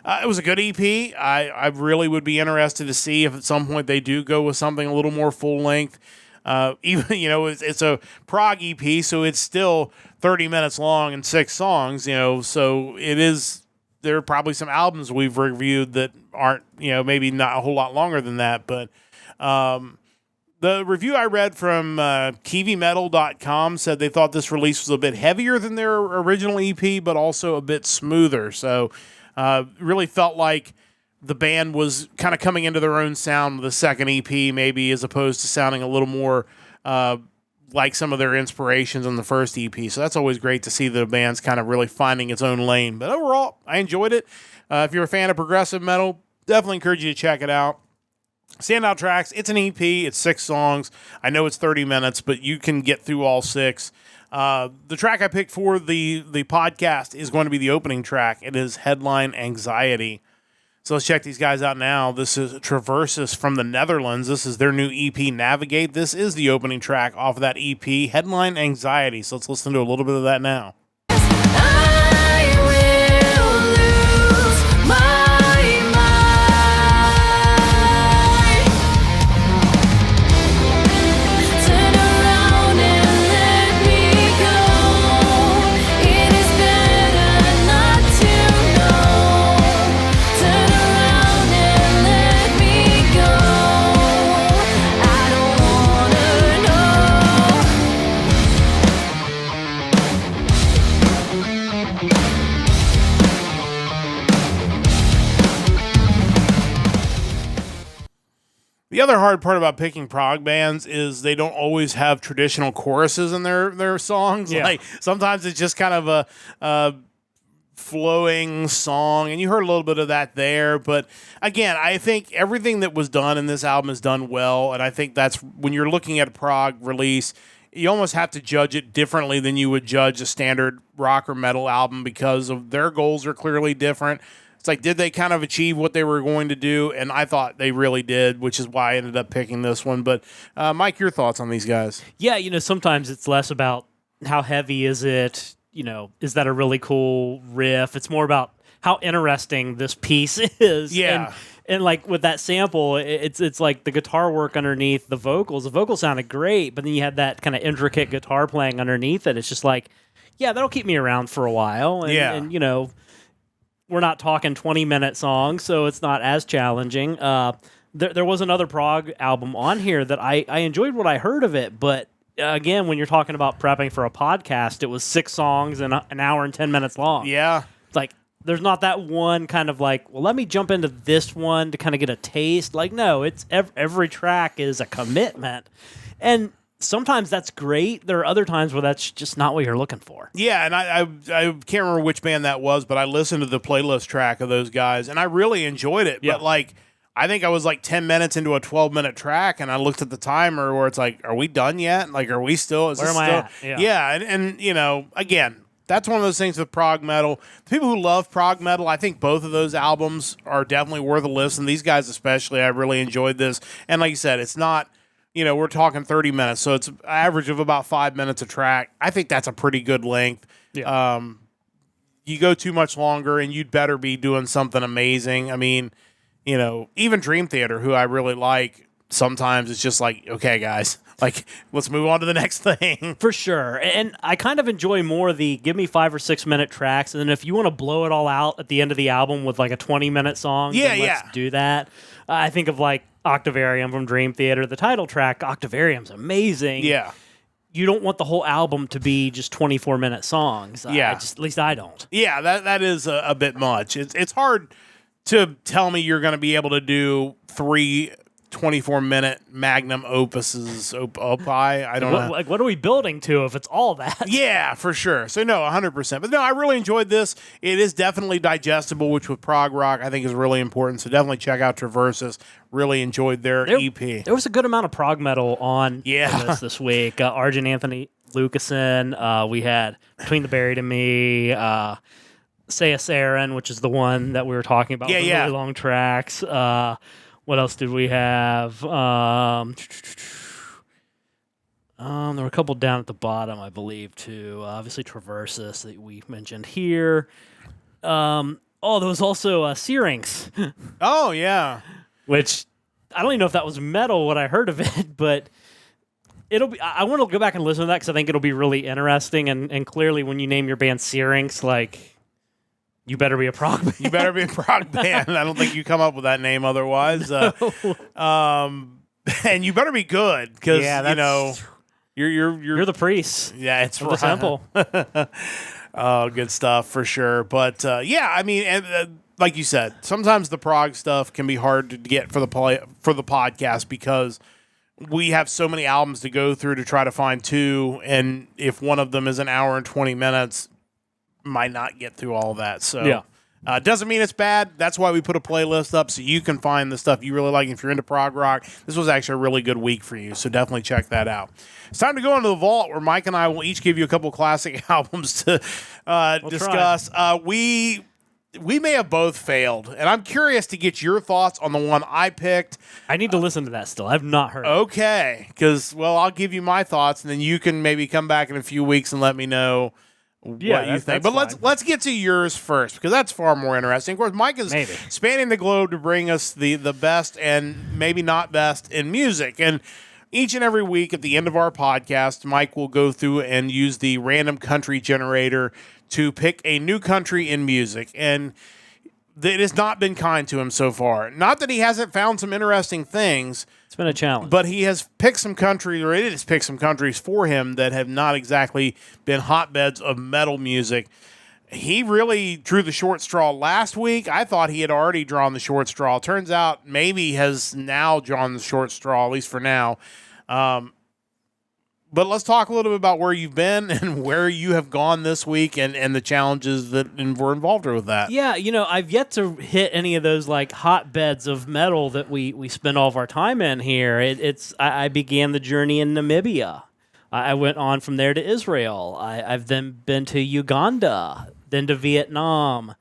[SPEAKER 1] It was a good EP. I really would be interested to see if at some point they do go with something a little more full length. Even, it's a prog EP, so it's still 30 minutes long and 6 songs, so it is. There are probably some albums we've reviewed that aren't, maybe not a whole lot longer than that. But the review I read from KiwiMetal.com said they thought this release was a bit heavier than their original EP, but also a bit smoother. So really felt like the band was kind of coming into their own sound with the second EP, maybe, as opposed to sounding a little more like some of their inspirations on the first EP. So that's always great to see the band's kind of really finding its own lane. But overall, I enjoyed it. If you're a fan of progressive metal, definitely encourage you to check it out. Standout tracks, it's an EP, it's 6 songs. I know it's 30 minutes, but you can get through all 6. The track I picked for the podcast is going to be the opening track. It is Headline Anxiety. So let's check these guys out now. This is Traversus from the Netherlands. This is their new EP, Navigate. This is the opening track off of that EP, Headline Anxiety. So let's listen to a little bit of that now.
[SPEAKER 3] I will lose my mind. Turn around and let me go. It is better not to know. Turn around and let me go. I don't wanna know.
[SPEAKER 1] The other hard part about picking prog bands is they don't always have traditional choruses in their songs.
[SPEAKER 2] Yeah.
[SPEAKER 1] Like sometimes it's just kind of a flowing song, and you heard a little bit of that there. But again, I think everything that was done in this album is done well, and I think that's when you're looking at a prog release, you almost have to judge it differently than you would judge a standard rock or metal album because of their goals are clearly different. It's like, did they kind of achieve what they were going to do? And I thought they really did, which is why I ended up picking this one. But Mike, your thoughts on these guys?
[SPEAKER 2] Yeah, sometimes it's less about how heavy is it, is that a really cool riff? It's more about how interesting this piece is.
[SPEAKER 1] Yeah.
[SPEAKER 2] And like with that sample, it's like the guitar work underneath the vocals. The vocals sounded great, but then you had that kind of intricate guitar playing underneath it. It's just like, yeah, that'll keep me around for a while. And,
[SPEAKER 1] Yeah.
[SPEAKER 2] and we're not talking 20-minute songs, so it's not as challenging. There was another prog album on here that I enjoyed what I heard of it, but again, when you're talking about prepping for a podcast, it was 6 songs and an hour and 10 minutes long.
[SPEAKER 1] Yeah.
[SPEAKER 2] It's like, there's not that one kind of like, well, let me jump into this one to kind of get a taste. Like, no, it's every track is a commitment. And sometimes that's great. There are other times where that's just not what you're looking for.
[SPEAKER 1] Yeah, and I can't remember which band that was, but I listened to the playlist track of those guys, and I really enjoyed it.
[SPEAKER 2] Yeah.
[SPEAKER 1] But, like, I think I was, 10 minutes into a 12-minute track, and I looked at the timer where it's like, are we done yet? Like, are we still?
[SPEAKER 2] Where am I at?
[SPEAKER 1] Yeah, and again, that's one of those things with prog metal. The people who love prog metal, I think both of those albums are definitely worth a listen. These guys especially, I really enjoyed this. And like you said, it's not, we're talking 30 minutes, so it's an average of about 5 minutes a track. I think that's a pretty good length.
[SPEAKER 2] Yeah.
[SPEAKER 1] You go too much longer, and you'd better be doing something amazing. I mean, even Dream Theater, who I really like, sometimes it's just like, okay, guys, like, let's move on to the next thing.
[SPEAKER 2] For sure. And I kind of enjoy more the give me 5 or 6 minute tracks. And then if you want to blow it all out at the end of the album with like a 20-minute song, then let's do that. I think of like Octavarium from Dream Theater, the title track. Octavarium's amazing.
[SPEAKER 1] Yeah.
[SPEAKER 2] You don't want the whole album to be just 24-minute songs.
[SPEAKER 1] Yeah.
[SPEAKER 2] At least I don't.
[SPEAKER 1] Yeah, that is a bit much. It's hard to tell me you're going to be able to do 3 24-minute magnum opuses, opi. I don't know.
[SPEAKER 2] Like, what are we building to if it's all that?
[SPEAKER 1] Yeah, for sure. So, no, 100%. But, no, I really enjoyed this. It is definitely digestible, which with prog rock I think is really important. So, definitely check out Traversus. Really enjoyed their EP.
[SPEAKER 2] There was a good amount of prog metal on this week. Arjun Anthony Lucasen. We had Between the Buried and Me. Say a Saren, which is the one that we were talking about. With the really long tracks. What else did we have? There were a couple down at the bottom, I believe, too. Obviously, Traversus that we mentioned here. There was also Syrinx.
[SPEAKER 1] Oh, yeah.
[SPEAKER 2] Which, I don't even know if that was metal, what I heard of it, but it'll be. I want to go back and listen to that because I think it'll be really interesting. And clearly, when you name your band Syrinx, like, you better be a prog band.
[SPEAKER 1] You better be a prog band. I don't think you come up with that name otherwise. And you better be good because you're
[SPEAKER 2] the priest.
[SPEAKER 1] Yeah, it's
[SPEAKER 2] the temple.
[SPEAKER 1] Oh, good stuff for sure. But I mean, and, like you said, sometimes the prog stuff can be hard to get for the podcast because we have so many albums to go through to try to find two, and if one of them is an hour and 20 minutes. Might not get through all of that. So doesn't mean it's bad. That's why we put a playlist up so you can find the stuff you really like. If you're into prog rock, this was actually a really good week for you. So definitely check that out. It's time to go into the vault where Mike and I will each give you a couple classic albums to discuss. We may have both failed, and I'm curious to get your thoughts on the one I picked.
[SPEAKER 2] I need to listen to that still. I've not heard it.
[SPEAKER 1] Okay, because, I'll give you my thoughts, and then you can maybe come back in a few weeks and let me know what you think. But let's get to yours first, because that's far more interesting. Of course, Mike is spanning the globe to bring us the best and maybe not best in music. And each and every week at the end of our podcast, Mike will go through and use the random country generator to pick a new country in music. And it has not been kind to him so far. Not that he hasn't found some interesting things.
[SPEAKER 2] It's been a challenge.
[SPEAKER 1] But he has picked some countries, or it has picked some countries for him that have not exactly been hotbeds of metal music. He really drew the short straw last week. I thought he had already drawn the short straw. Turns out maybe has now drawn the short straw, at least for now. But let's talk a little bit about where you've been and where you have gone this week and the challenges that were involved with that.
[SPEAKER 2] Yeah, I've yet to hit any of those like hotbeds of metal that we spend all of our time in here. I began the journey in Namibia. I went on from there to Israel. I've then been to Uganda, then to Vietnam.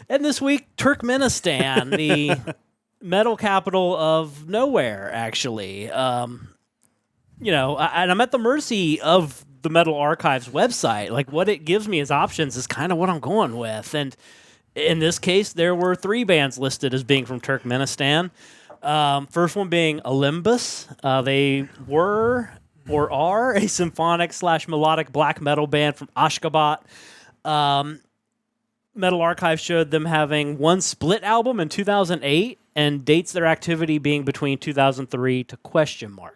[SPEAKER 2] And this week, Turkmenistan, the metal capital of nowhere, actually. And I'm at the mercy of the Metal Archives website. Like, what it gives me as options is kind of what I'm going with. And in this case, there were 3 bands listed as being from Turkmenistan. First one being Olympus. They were or are a symphonic/melodic black metal band from Ashgabat. Metal Archive showed them having one split album in 2008 and dates their activity being between 2003 to ?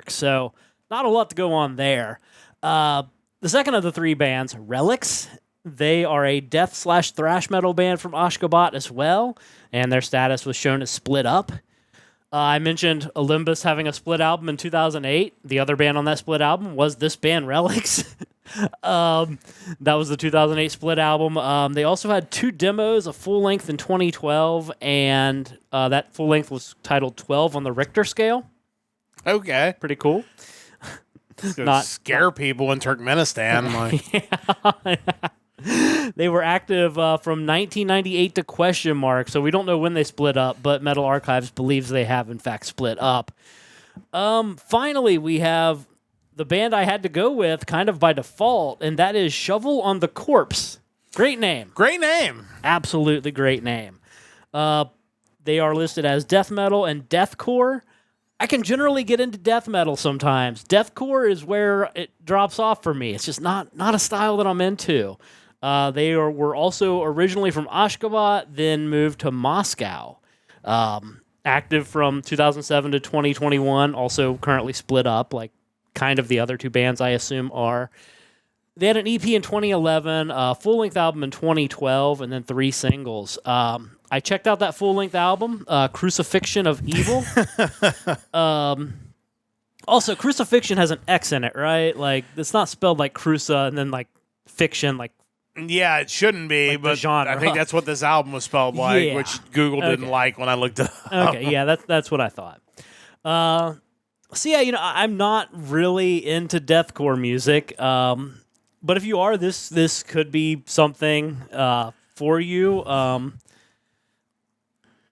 [SPEAKER 2] So not a lot to go on there. The second of the 3 bands, Relics, they are a death/thrash metal band from Ashgabat as well, and their status was shown as split up. I mentioned Olympus having a split album in 2008. The other band on that split album was this band, Relics. That was the 2008 split album. They also had 2 demos, a full length in 2012, and that full length was titled 12 on the Richter scale.
[SPEAKER 1] Okay.
[SPEAKER 2] Pretty cool.
[SPEAKER 1] Not scare people in Turkmenistan.
[SPEAKER 2] They were active from 1998 to question mark, so we don't know when they split up, but Metal Archives believes they have, in fact, split up. Finally, we have the band I had to go with kind of by default, and that is Shovel on the Corpse. Great name.
[SPEAKER 1] Great name.
[SPEAKER 2] Absolutely great name. They are listed as death metal and deathcore. I can generally get into death metal sometimes. Deathcore is where it drops off for me. It's just not a style that I'm into. They were also originally from Ashgabat, then moved to Moscow. Active from 2007 to 2021, also currently split up, like kind of the other two bands I assume are. They had an EP in 2011, a full-length album in 2012, and then 3 singles. I checked out that full-length album, Crucifixion of Evil. Also, Crucifixion has an X in it, right? Like, it's not spelled like cruca and then like fiction, like.
[SPEAKER 1] Yeah, it shouldn't be,
[SPEAKER 2] Like the
[SPEAKER 1] but
[SPEAKER 2] genre.
[SPEAKER 1] I think that's what this album was spelled like,
[SPEAKER 2] Yeah.
[SPEAKER 1] which Google didn't
[SPEAKER 2] Okay.
[SPEAKER 1] like when I looked it up.
[SPEAKER 2] Okay, yeah, that's what I thought. So yeah, I'm not really into deathcore music, but if you are, this could be something for you.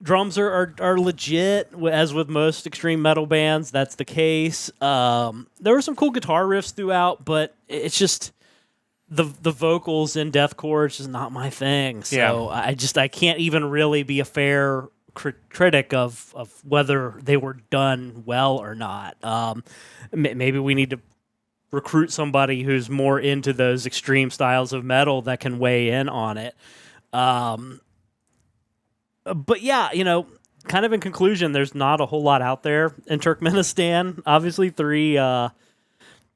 [SPEAKER 2] Drums are legit, as with most extreme metal bands. That's the case. There were some cool guitar riffs throughout, but it's just the vocals in deathcore is just not my thing. So I can't even really be a fair critic of whether they were done well or not. Maybe we need to recruit somebody who's more into those extreme styles of metal that can weigh in on it. But yeah, kind of in conclusion, there's not a whole lot out there in Turkmenistan. Obviously, three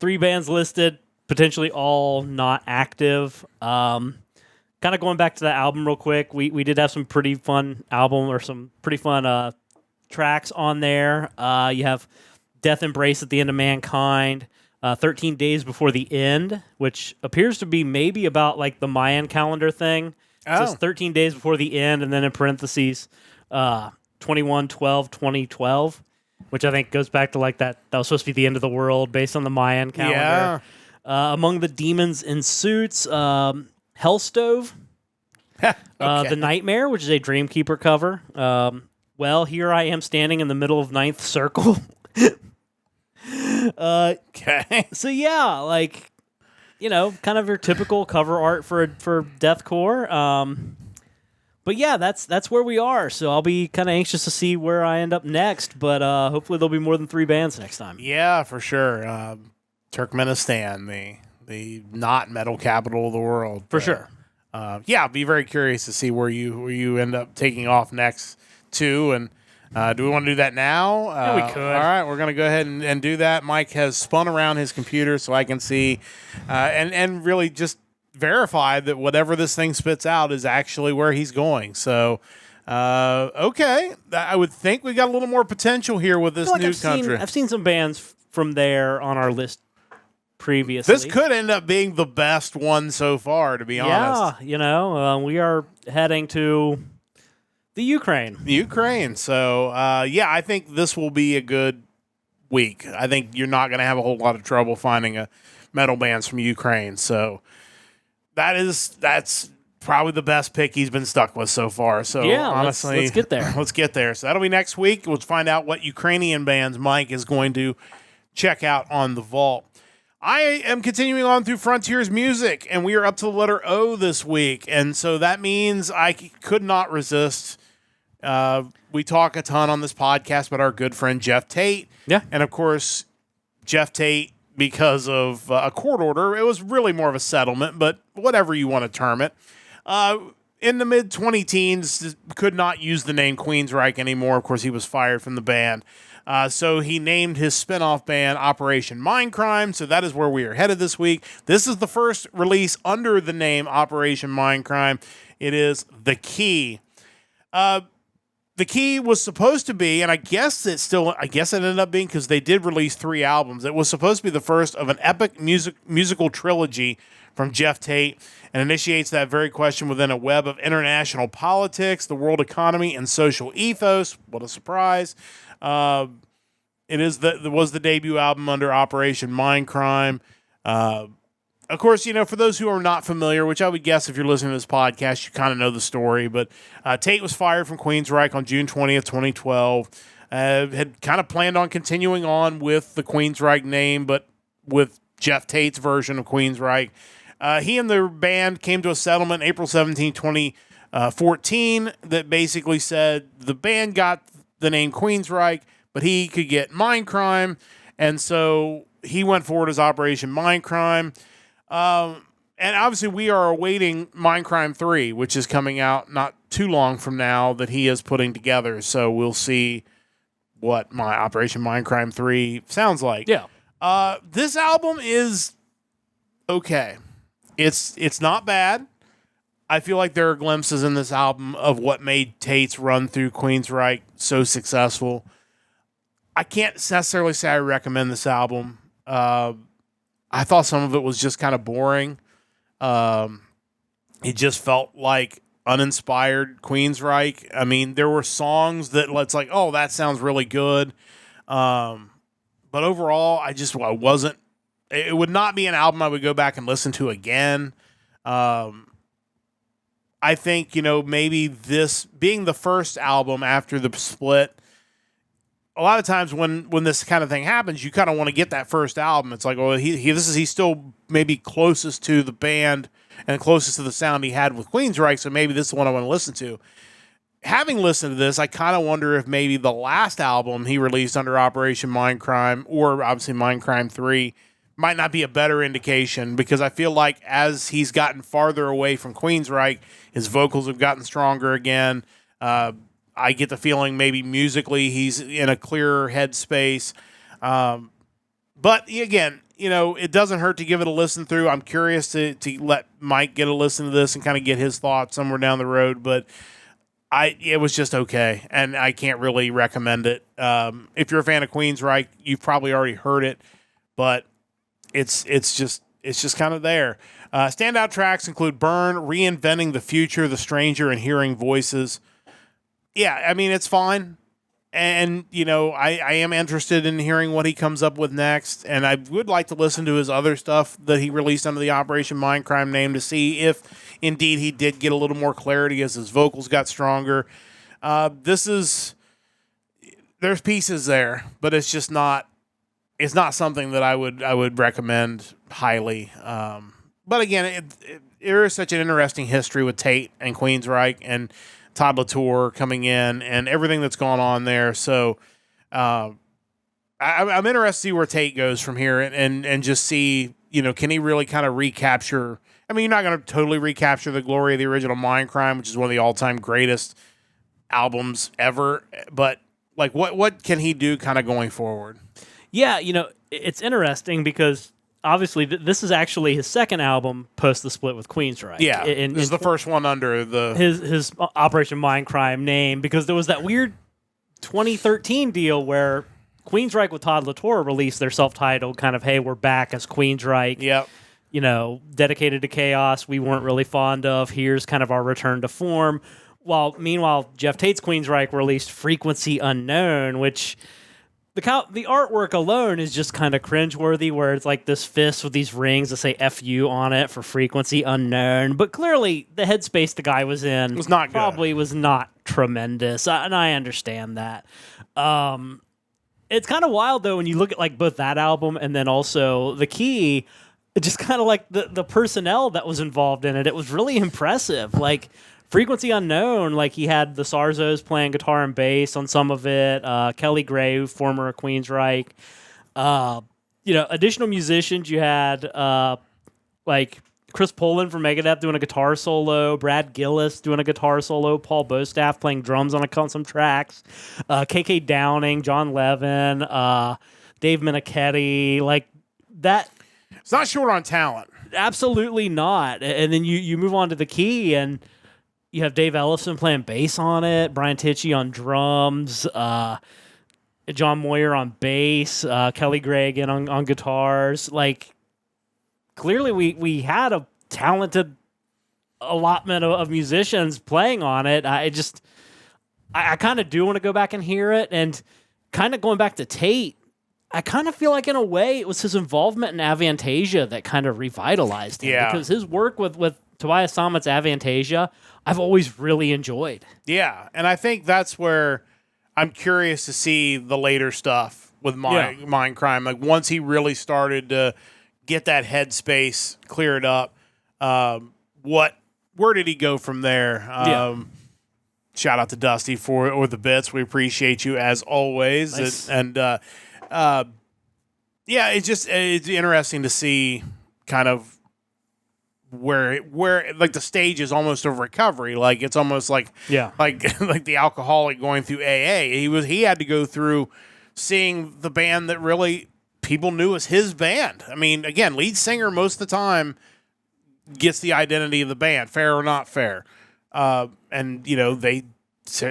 [SPEAKER 2] bands listed, potentially all not active. Kind of going back to the album real quick, we did have some pretty fun tracks on there. You have Death Embrace at the End of Mankind, 13 Days Before the End, which appears to be maybe about like the Mayan calendar thing. It says 13 days before the end, and then in parentheses, 21/12/2012, which I think goes back to like that was supposed to be the end of the world based on the Mayan calendar.
[SPEAKER 1] Yeah.
[SPEAKER 2] Among the demons in suits, Hellstove, The Nightmare, which is a Dreamkeeper cover. Well, here I am standing in the middle of Ninth Circle.
[SPEAKER 1] Okay.
[SPEAKER 2] So yeah, like, kind of your typical cover art for deathcore. But yeah, that's where we are. So I'll be kind of anxious to see where I end up next. But hopefully there'll be more than 3 bands next time.
[SPEAKER 1] Yeah, for sure. Turkmenistan, the not metal capital of the world.
[SPEAKER 2] For sure.
[SPEAKER 1] Yeah, I'll be very curious to see where you end up taking off next to. And do we want to do that now?
[SPEAKER 2] Yeah, we could.
[SPEAKER 1] All right, we're going to go ahead and do that. Mike has spun around his computer so I can see and really just verify that whatever this thing spits out is actually where he's going. So, okay. I would think we got a little more potential here with this new country.
[SPEAKER 2] I've seen some bands from there on our list previously.
[SPEAKER 1] This could end up being the best one so far, to be honest.
[SPEAKER 2] Yeah, we are heading to the Ukraine.
[SPEAKER 1] So, yeah, I think this will be a good week. I think you're not going to have a whole lot of trouble finding a metal bands from Ukraine. So that's probably the best pick he's been stuck with so far. So
[SPEAKER 2] yeah,
[SPEAKER 1] honestly,
[SPEAKER 2] let's get there.
[SPEAKER 1] Let's get there. So that'll be next week. We'll find out what Ukrainian bands Mike is going to check out on the vault. I am continuing on through Frontiers Music, and we are up to the letter O this week. And so that means I could not resist. We talk a ton on this podcast about our good friend Jeff Tate.
[SPEAKER 2] Yeah.
[SPEAKER 1] And of course, Jeff Tate, because of a court order, it was really more of a settlement, but whatever you want to term it. In the mid-20-teens, could not use the name Queensryche anymore. Of course, he was fired from the band. So he named his spinoff band Operation Mindcrime. So that is where we are headed this week. This is the first release under the name Operation Mindcrime. It is The Key. The Key was supposed to be, and I guess it ended up being, because they did release 3 albums. It was supposed to be the first of an epic musical trilogy from Jeff Tate, and initiates that very question within a web of international politics, the world economy, and social ethos. What a surprise. It was the debut album under Operation Mindcrime. of course, for those who are not familiar, which I would guess if you're listening to this podcast, you kind of know the story, but Tate was fired from Queensryche on June 20th, 2012. Had kind of planned on continuing on with the Queensryche name, but with Jeff Tate's version of Queensryche. He and the band came to a settlement April 17, 2014 that basically said the band got the name Queensryche, but he could get Mindcrime, and so he went forward as Operation Mindcrime. And obviously we are awaiting Mindcrime 3, which is coming out not too long from now that he is putting together, so we'll see what my Operation Mindcrime 3 sounds like.
[SPEAKER 2] Yeah.
[SPEAKER 1] This album is okay. It's not bad. I feel like there are glimpses in this album of what made Tate's run through Queensryche so successful. I can't necessarily say I recommend this album. I thought some of it was just kind of boring. It just felt like uninspired Queensryche. I mean, there were songs that it's like, oh, that sounds really good. But overall, I wasn't. It would not be an album I would go back and listen to again. I think, maybe this being the first album after the split, a lot of times when this kind of thing happens, you kind of want to get that first album. It's like, well, he's still maybe closest to the band and closest to the sound he had with Queensryche, so maybe this is the one I want to listen to. Having listened to this, I kind of wonder if maybe the last album he released under Operation Mindcrime, or obviously Mindcrime 3, might not be a better indication, because I feel like as he's gotten farther away from Queensryche, his vocals have gotten stronger again. I get the feeling maybe musically he's in a clearer headspace. But again, it doesn't hurt to give it a listen through. I'm curious to let Mike get a listen to this and kind of get his thoughts somewhere down the road. But it was just okay, and I can't really recommend it. If you're a fan of Queensryche, you've probably already heard it, but it's just kind of there. Standout tracks include Burn, Reinventing the Future, The Stranger, and Hearing Voices. Yeah, I mean, it's fine. And, I am interested in hearing what he comes up with next. And I would like to listen to his other stuff that he released under the Operation Mindcrime name to see if, indeed, he did get a little more clarity as his vocals got stronger. There's pieces there, but it's just not, it's not something that I would recommend highly. But again, there is such an interesting history with Tate and Queensryche and Todd Latour coming in and everything that's gone on there. So I'm interested to see where Tate goes from here and just see, can he really kind of recapture? I mean, you're not going to totally recapture the glory of the original Mindcrime, which is one of the all-time greatest albums ever. But like, what can he do kind of going forward?
[SPEAKER 2] Yeah, it's interesting because obviously this is actually his second album post the split with Queensryche.
[SPEAKER 1] Yeah, this is the first one under
[SPEAKER 2] his Operation Mindcrime name, because there was that weird 2013 deal where Queensryche with Todd Latour released their self-titled kind of, hey, we're back as Queensryche.
[SPEAKER 1] Yep.
[SPEAKER 2] Dedicated to chaos we weren't really fond of. Here's kind of our return to form. Meanwhile, Jeff Tate's Queensryche released Frequency Unknown, which the artwork alone is just kind of cringeworthy, where it's like this fist with these rings that say "FU" on it for Frequency Unknown. But clearly, the headspace the guy was in
[SPEAKER 1] was not
[SPEAKER 2] probably
[SPEAKER 1] good.
[SPEAKER 2] was not tremendous, and I understand that. It's kind of wild though when you look at like both that album and then also The Key. Just kind of like the personnel that was involved in it. It was really impressive. Like Frequency Unknown, like he had the Sarzos playing guitar and bass on some of it. Kelly Gray, former Queensryche. Additional musicians, you had like Chris Poland from Megadeth doing a guitar solo, Brad Gillis doing a guitar solo, Paul Bostaff playing drums on some tracks, KK Downing, John Levin, Dave Minichetti, like that.
[SPEAKER 1] It's not short on talent.
[SPEAKER 2] Absolutely not. And then you move on to The Key, and you have Dave Ellison playing bass on it, Brian Tichy on drums, John Moyer on bass, Kelly Gray again on guitars. Like, clearly we had a talented allotment of musicians playing on it. I kind of do want to go back and hear it. And kind of going back to Tate, I kind of feel like in a way it was his involvement in Avantasia that kind of revitalized him.
[SPEAKER 1] Yeah.
[SPEAKER 2] Because his work with Tobias Sammet's Avantasia, I've always really enjoyed.
[SPEAKER 1] Yeah, and I think that's where I'm curious to see the later stuff with Mindcrime. Like once he really started to get that headspace cleared up, where did he go from there? Shout out to Dusty for the bits. We appreciate you as always.
[SPEAKER 2] Nice.
[SPEAKER 1] It's interesting to see kind of where like the stage is almost of recovery. Like it's almost like like the alcoholic going through AA. He had to go through seeing the band that really people knew as his band. I mean, again, lead singer most of the time gets the identity of the band, fair or not fair. And they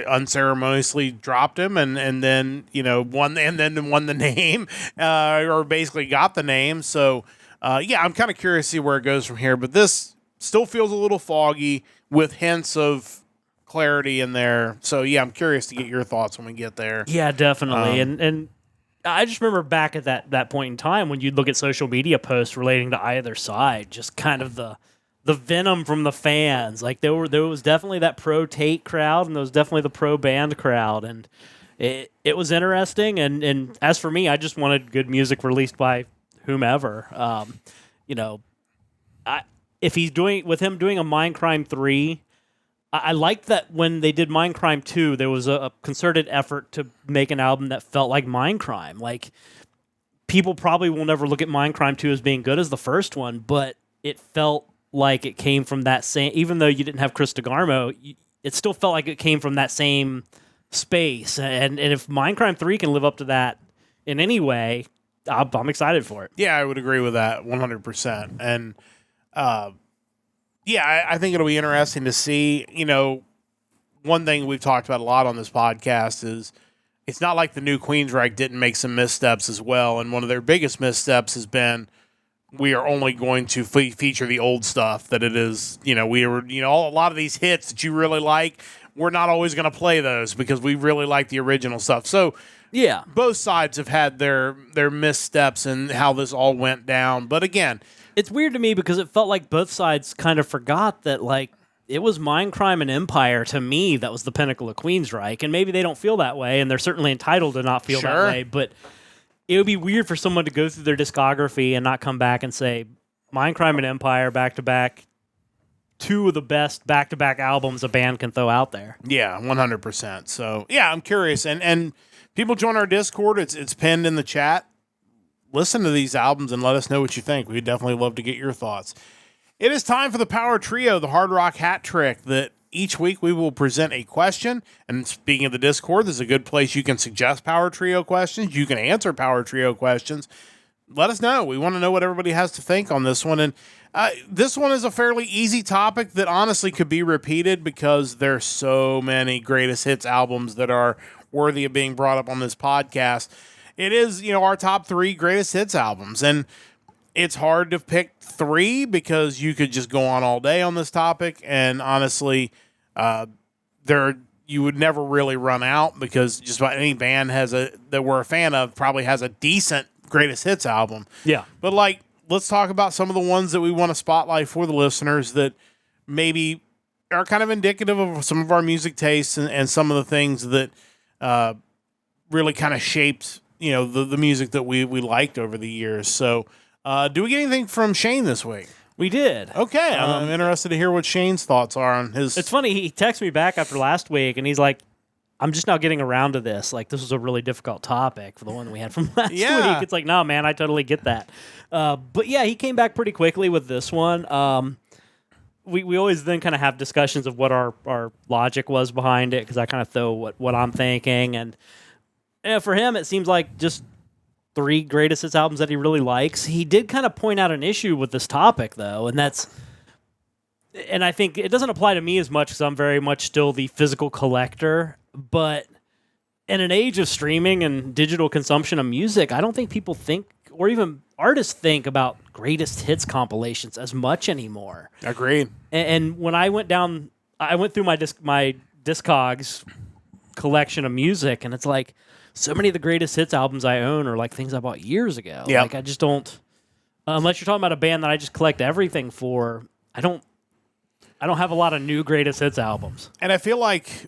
[SPEAKER 1] unceremoniously dropped him and then won the name or basically got the name. So I'm kind of curious to see where it goes from here, but this still feels a little foggy with hints of clarity in there. So I'm curious to get your thoughts when we get there.
[SPEAKER 2] Yeah, definitely. And I just remember back at that point in time when you'd look at social media posts relating to either side, just kind of the venom from the fans. Like there was definitely that pro Tate crowd, and there was definitely the pro band crowd, and it was interesting. And as for me, I just wanted good music released by whomever. If he's doing a Mindcrime 3. I liked that when they did Mindcrime 2, there was a concerted effort to make an album that felt like Mindcrime. Like, people probably will never look at Mindcrime 2 as being good as the first one, but it felt like it came from that same... Even though you didn't have Chris DeGarmo, it still felt like it came from that same space. And if Mindcrime 3 can live up to that in any way, I'm excited for it.
[SPEAKER 1] Yeah, I would agree with that 100%. And... I think it'll be interesting to see. One thing we've talked about a lot on this podcast is it's not like the new Queensryche didn't make some missteps as well. And one of their biggest missteps has been we are only going to feature the old stuff that it is. A lot of these hits that you really like, we're not always going to play those because we really like the original stuff. So
[SPEAKER 2] yeah,
[SPEAKER 1] both sides have had their missteps and how this all went down. But again,
[SPEAKER 2] it's weird to me because it felt like both sides kind of forgot that, like, it was Mindcrime and Empire, to me, that was the pinnacle of Queensryche. And maybe they don't feel that way, and they're certainly entitled to not feel that way. But it would be weird for someone to go through their discography and not come back and say, Mindcrime and Empire, back-to-back, two of the best back-to-back albums a band can throw out there.
[SPEAKER 1] Yeah, 100%. So, I'm curious. And people join our Discord. It's pinned in the chat. Listen to these albums and let us know what you think. We'd definitely love to get your thoughts. It is time for the Power Trio, the Hard Rock Hat Trick, that each week we will present a question. And speaking of the Discord, this is a good place you can suggest Power Trio questions. You can answer Power Trio questions. Let us know. We want to know what everybody has to think on this one. And this one is a fairly easy topic that honestly could be repeated because there's so many greatest hits albums that are worthy of being brought up on this podcast. It is, our top 3 greatest hits albums. And it's hard to pick 3 because you could just go on all day on this topic. And honestly, you would never really run out because just about any band that we're a fan of probably has a decent greatest hits album.
[SPEAKER 2] Yeah.
[SPEAKER 1] But let's talk about some of the ones that we want to spotlight for the listeners that maybe are kind of indicative of some of our music tastes and some of the things that really kind of shaped the music that we liked over the years. So, do we get anything from Shane this week?
[SPEAKER 2] We did.
[SPEAKER 1] Okay, I'm interested to hear what Shane's thoughts are on his...
[SPEAKER 2] It's funny, he texted me back after last week, and he's like, I'm just now getting around to this. Like, this was a really difficult topic for the one we had from last week. It's like, no, man, I totally get that. But yeah, he came back pretty quickly with this one. We always then kind of have discussions of what our logic was behind it, because I kind of throw what I'm thinking, and for him, it seems like just 3 greatest hits albums that he really likes. He did kind of point out an issue with this topic, though, and I think it doesn't apply to me as much because I'm very much still the physical collector, but in an age of streaming and digital consumption of music, I don't think people think, or even artists think, about greatest hits compilations as much anymore.
[SPEAKER 1] Agreed.
[SPEAKER 2] And when I went through my Discogs collection of music, and it's like, so many of the greatest hits albums I own are like things I bought years ago.
[SPEAKER 1] Yeah.
[SPEAKER 2] Like I just don't, unless you're talking about a band that I just collect everything for, I don't have a lot of new greatest hits albums.
[SPEAKER 1] And I feel like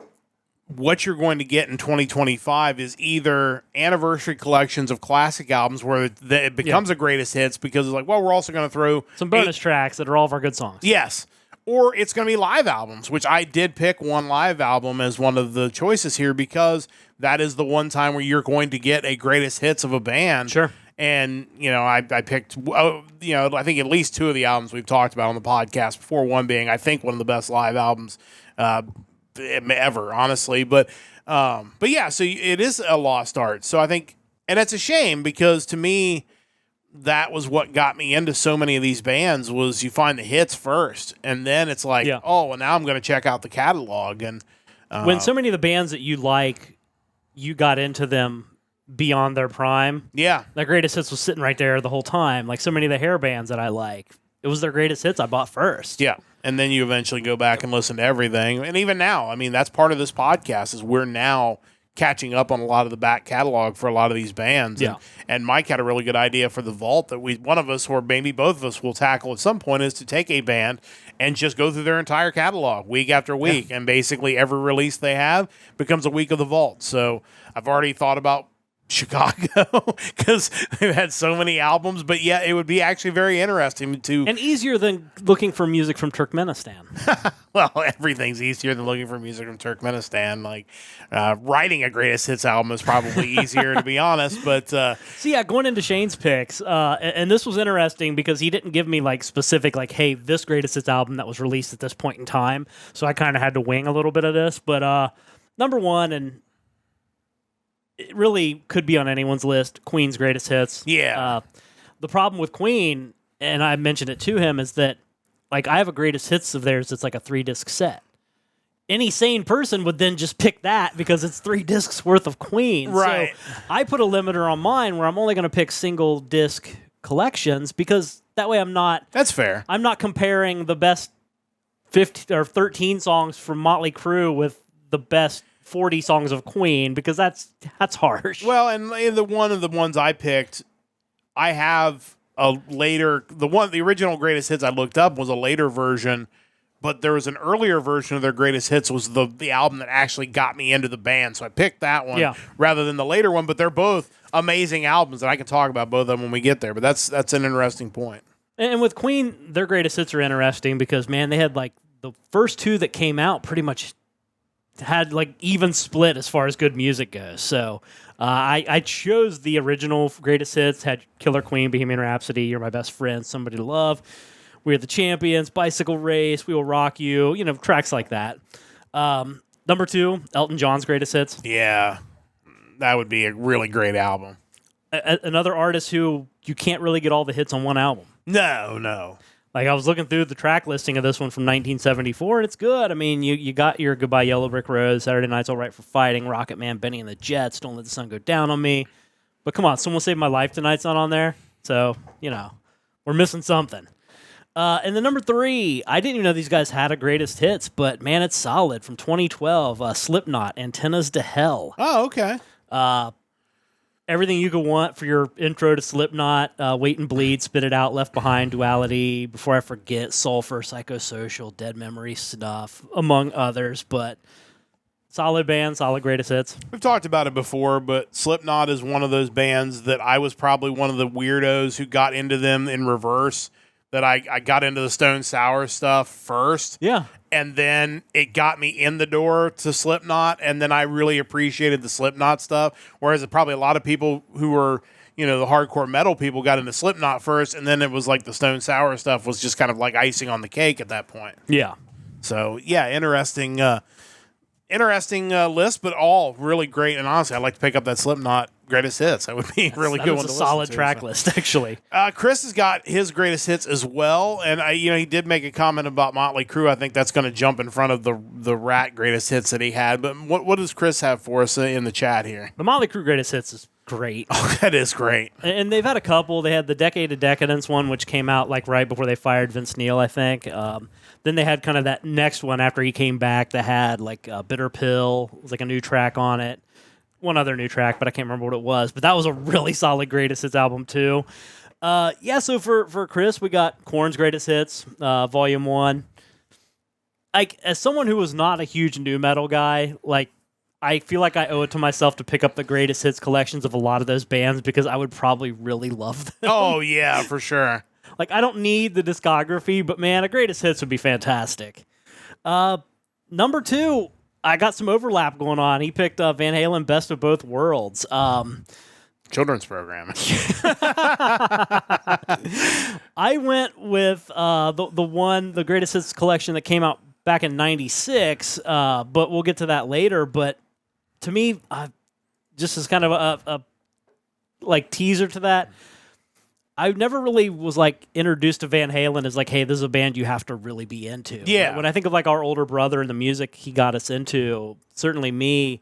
[SPEAKER 1] what you're going to get in 2025 is either anniversary collections of classic albums where it becomes a greatest hits because it's like, well, we're also going to throw
[SPEAKER 2] Some bonus tracks that are all of our good songs.
[SPEAKER 1] Yes. Or it's going to be live albums, which I did pick one live album as one of the choices here because that is the one time where you're going to get a greatest hits of a band.
[SPEAKER 2] Sure.
[SPEAKER 1] And, I picked, I think at least two of the albums we've talked about on the podcast before, one being, I think, one of the best live albums ever, honestly. But yeah, so it is a lost art. So I think, and it's a shame because to me, that was what got me into so many of these bands was you find the hits first. And then it's like, oh, well, now I'm going to check out the catalog. And
[SPEAKER 2] when so many of the bands that you like, you got into them beyond their prime.
[SPEAKER 1] Yeah.
[SPEAKER 2] Their greatest hits was sitting right there the whole time. Like so many of the hair bands that I like, it was their greatest hits I bought first.
[SPEAKER 1] Yeah. And then you eventually go back and listen to everything. And even now, I mean, that's part of this podcast is we're now catching up on a lot of the back catalog for a lot of these bands.
[SPEAKER 2] Yeah.
[SPEAKER 1] And Mike had a really good idea for the vault that one of us or maybe both of us will tackle at some point is to take a band and just go through their entire catalog week after week. And basically every release they have becomes a week of the vault. So I've already thought about Chicago because they've had so many albums, but yeah, it would be actually very interesting to
[SPEAKER 2] and easier than looking for music from Turkmenistan.
[SPEAKER 1] well, everything's easier than looking for music from Turkmenistan. Like writing a greatest hits album is probably easier to be honest. But
[SPEAKER 2] so yeah, going into Shane's picks, and this was interesting because he didn't give me like specific like, hey, this greatest hits album that was released at this point in time. So I kind of had to wing a little bit of this. But number one, and it really could be on anyone's list, Queen's greatest hits.
[SPEAKER 1] Yeah.
[SPEAKER 2] The problem with Queen, and I mentioned it to him, is that like I have a greatest hits of theirs that's like a 3-disc set. Any sane person would then just pick that because it's 3 discs worth of Queen.
[SPEAKER 1] Right.
[SPEAKER 2] So I put a limiter on mine where I'm only going to pick single disc collections because that way
[SPEAKER 1] That's fair.
[SPEAKER 2] I'm not comparing the best 15 or 13 songs from Motley Crue with the best 40 songs of Queen because that's harsh.
[SPEAKER 1] Well, and the one of the ones I picked, I have a later the original greatest hits I looked up was a later version, but there was an earlier version of their greatest hits was the album that actually got me into the band. So I picked that one rather than the later one, but they're both amazing albums and I can talk about both of them when we get there, but that's an interesting point.
[SPEAKER 2] And with Queen, their greatest hits are interesting because man, they had like the first two that came out pretty much had like even split as far as good music goes. So I chose the original greatest hits, had Killer Queen, Bohemian Rhapsody, You're My Best Friend, Somebody to Love, We're the Champions, Bicycle Race, We Will Rock You, tracks like that. Number two, Elton John's greatest hits.
[SPEAKER 1] Yeah, that would be a really great album.
[SPEAKER 2] Another artist who you can't really get all the hits on one album.
[SPEAKER 1] No.
[SPEAKER 2] Like, I was looking through the track listing of this one from 1974, and it's good. I mean, you got your Goodbye Yellow Brick Road, Saturday Night's All Right for Fighting, Rocket Man, Benny and the Jets, Don't Let the Sun Go Down on Me. But come on, Someone Save My Life Tonight's not on there. So, we're missing something. And the number three, I didn't even know these guys had a greatest hits, but man, it's solid. From 2012, Slipknot, Antennas to Hell.
[SPEAKER 1] Oh, okay.
[SPEAKER 2] Everything you could want for your intro to Slipknot, Wait and Bleed, Spit It Out, Left Behind, Duality, Before I Forget, Sulfur, Psychosocial, Dead Memory, Snuff, among others. But solid band, solid greatest hits.
[SPEAKER 1] We've talked about it before, but Slipknot is one of those bands that I was probably one of the weirdos who got into them in reverse. That I got into the Stone Sour stuff first.
[SPEAKER 2] Yeah.
[SPEAKER 1] And then it got me in the door to Slipknot, and then I really appreciated the Slipknot stuff, whereas probably a lot of people who were, the hardcore metal people got into Slipknot first, and then it was like the Stone Sour stuff was just kind of like icing on the cake at that point.
[SPEAKER 2] Yeah.
[SPEAKER 1] So, yeah, interesting list, but all really great, and honestly, I'd like to pick up that Slipknot greatest hits. That would be a really good one to listen to.
[SPEAKER 2] That's a solid track list, actually.
[SPEAKER 1] Chris has got his greatest hits as well, and he did make a comment about Motley Crue. I think that's going to jump in front of the Rat greatest hits that he had. But what does Chris have for us in the chat here?
[SPEAKER 2] The Motley Crue greatest hits is great.
[SPEAKER 1] Oh, that is great.
[SPEAKER 2] And they've had a couple. They had the Decade of Decadence one, which came out like right before they fired Vince Neil, I think. Then they had kind of that next one after he came back that had like Bitter Pill. It was like a new track on it. one other new track, but I can't remember what it was. But that was a really solid greatest hits album too. Yeah, so for Chris, we got Korn's Greatest Hits, Volume 1. Like, as someone who was not a huge nu metal guy, like, I feel like I owe it to myself to pick up the greatest hits collections of a lot of those bands because I would probably really love them.
[SPEAKER 1] Oh, yeah, for sure.
[SPEAKER 2] Like, I don't need the discography, but man, a greatest hits would be fantastic. Number 2, I got some overlap going on. He picked Van Halen Best of Both Worlds.
[SPEAKER 1] Children's program.
[SPEAKER 2] I went with the greatest hits collection that came out back in '96, but we'll get to that later. But to me, just as kind of a like teaser to that, I never really was like introduced to Van Halen as like, hey, this is a band you have to really be into.
[SPEAKER 1] Yeah.
[SPEAKER 2] When I think of like our older brother and the music he got us into, certainly me,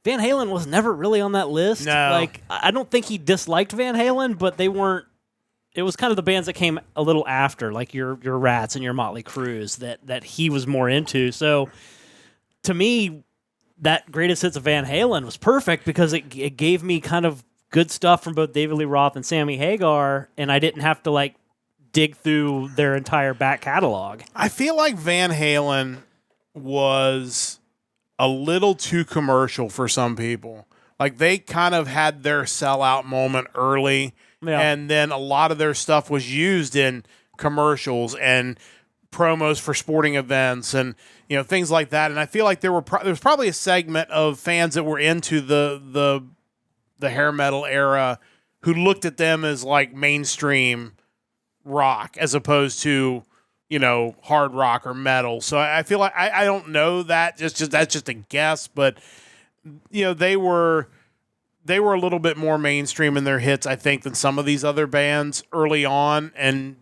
[SPEAKER 2] Van Halen was never really on that list.
[SPEAKER 1] No.
[SPEAKER 2] Like, I don't think he disliked Van Halen, but they weren't. It was kind of the bands that came a little after, like your Rats and your Motley Crues, that he was more into. So, to me, that greatest hits of Van Halen was perfect because it gave me kind of good stuff from both David Lee Roth and Sammy Hagar, and I didn't have to like dig through their entire back catalog.
[SPEAKER 1] I feel like Van Halen was a little too commercial for some people. Like, they kind of had their sellout moment early, and then a lot of their stuff was used in commercials and promos for sporting events and, you know, things like that. And I feel like there was probably a segment of fans that were into the hair metal era who looked at them as like mainstream rock as opposed to, you know, hard rock or metal. So I feel like I don't know that. Just that's just a guess, but you know, they were a little bit more mainstream in their hits, I think, than some of these other bands early on, and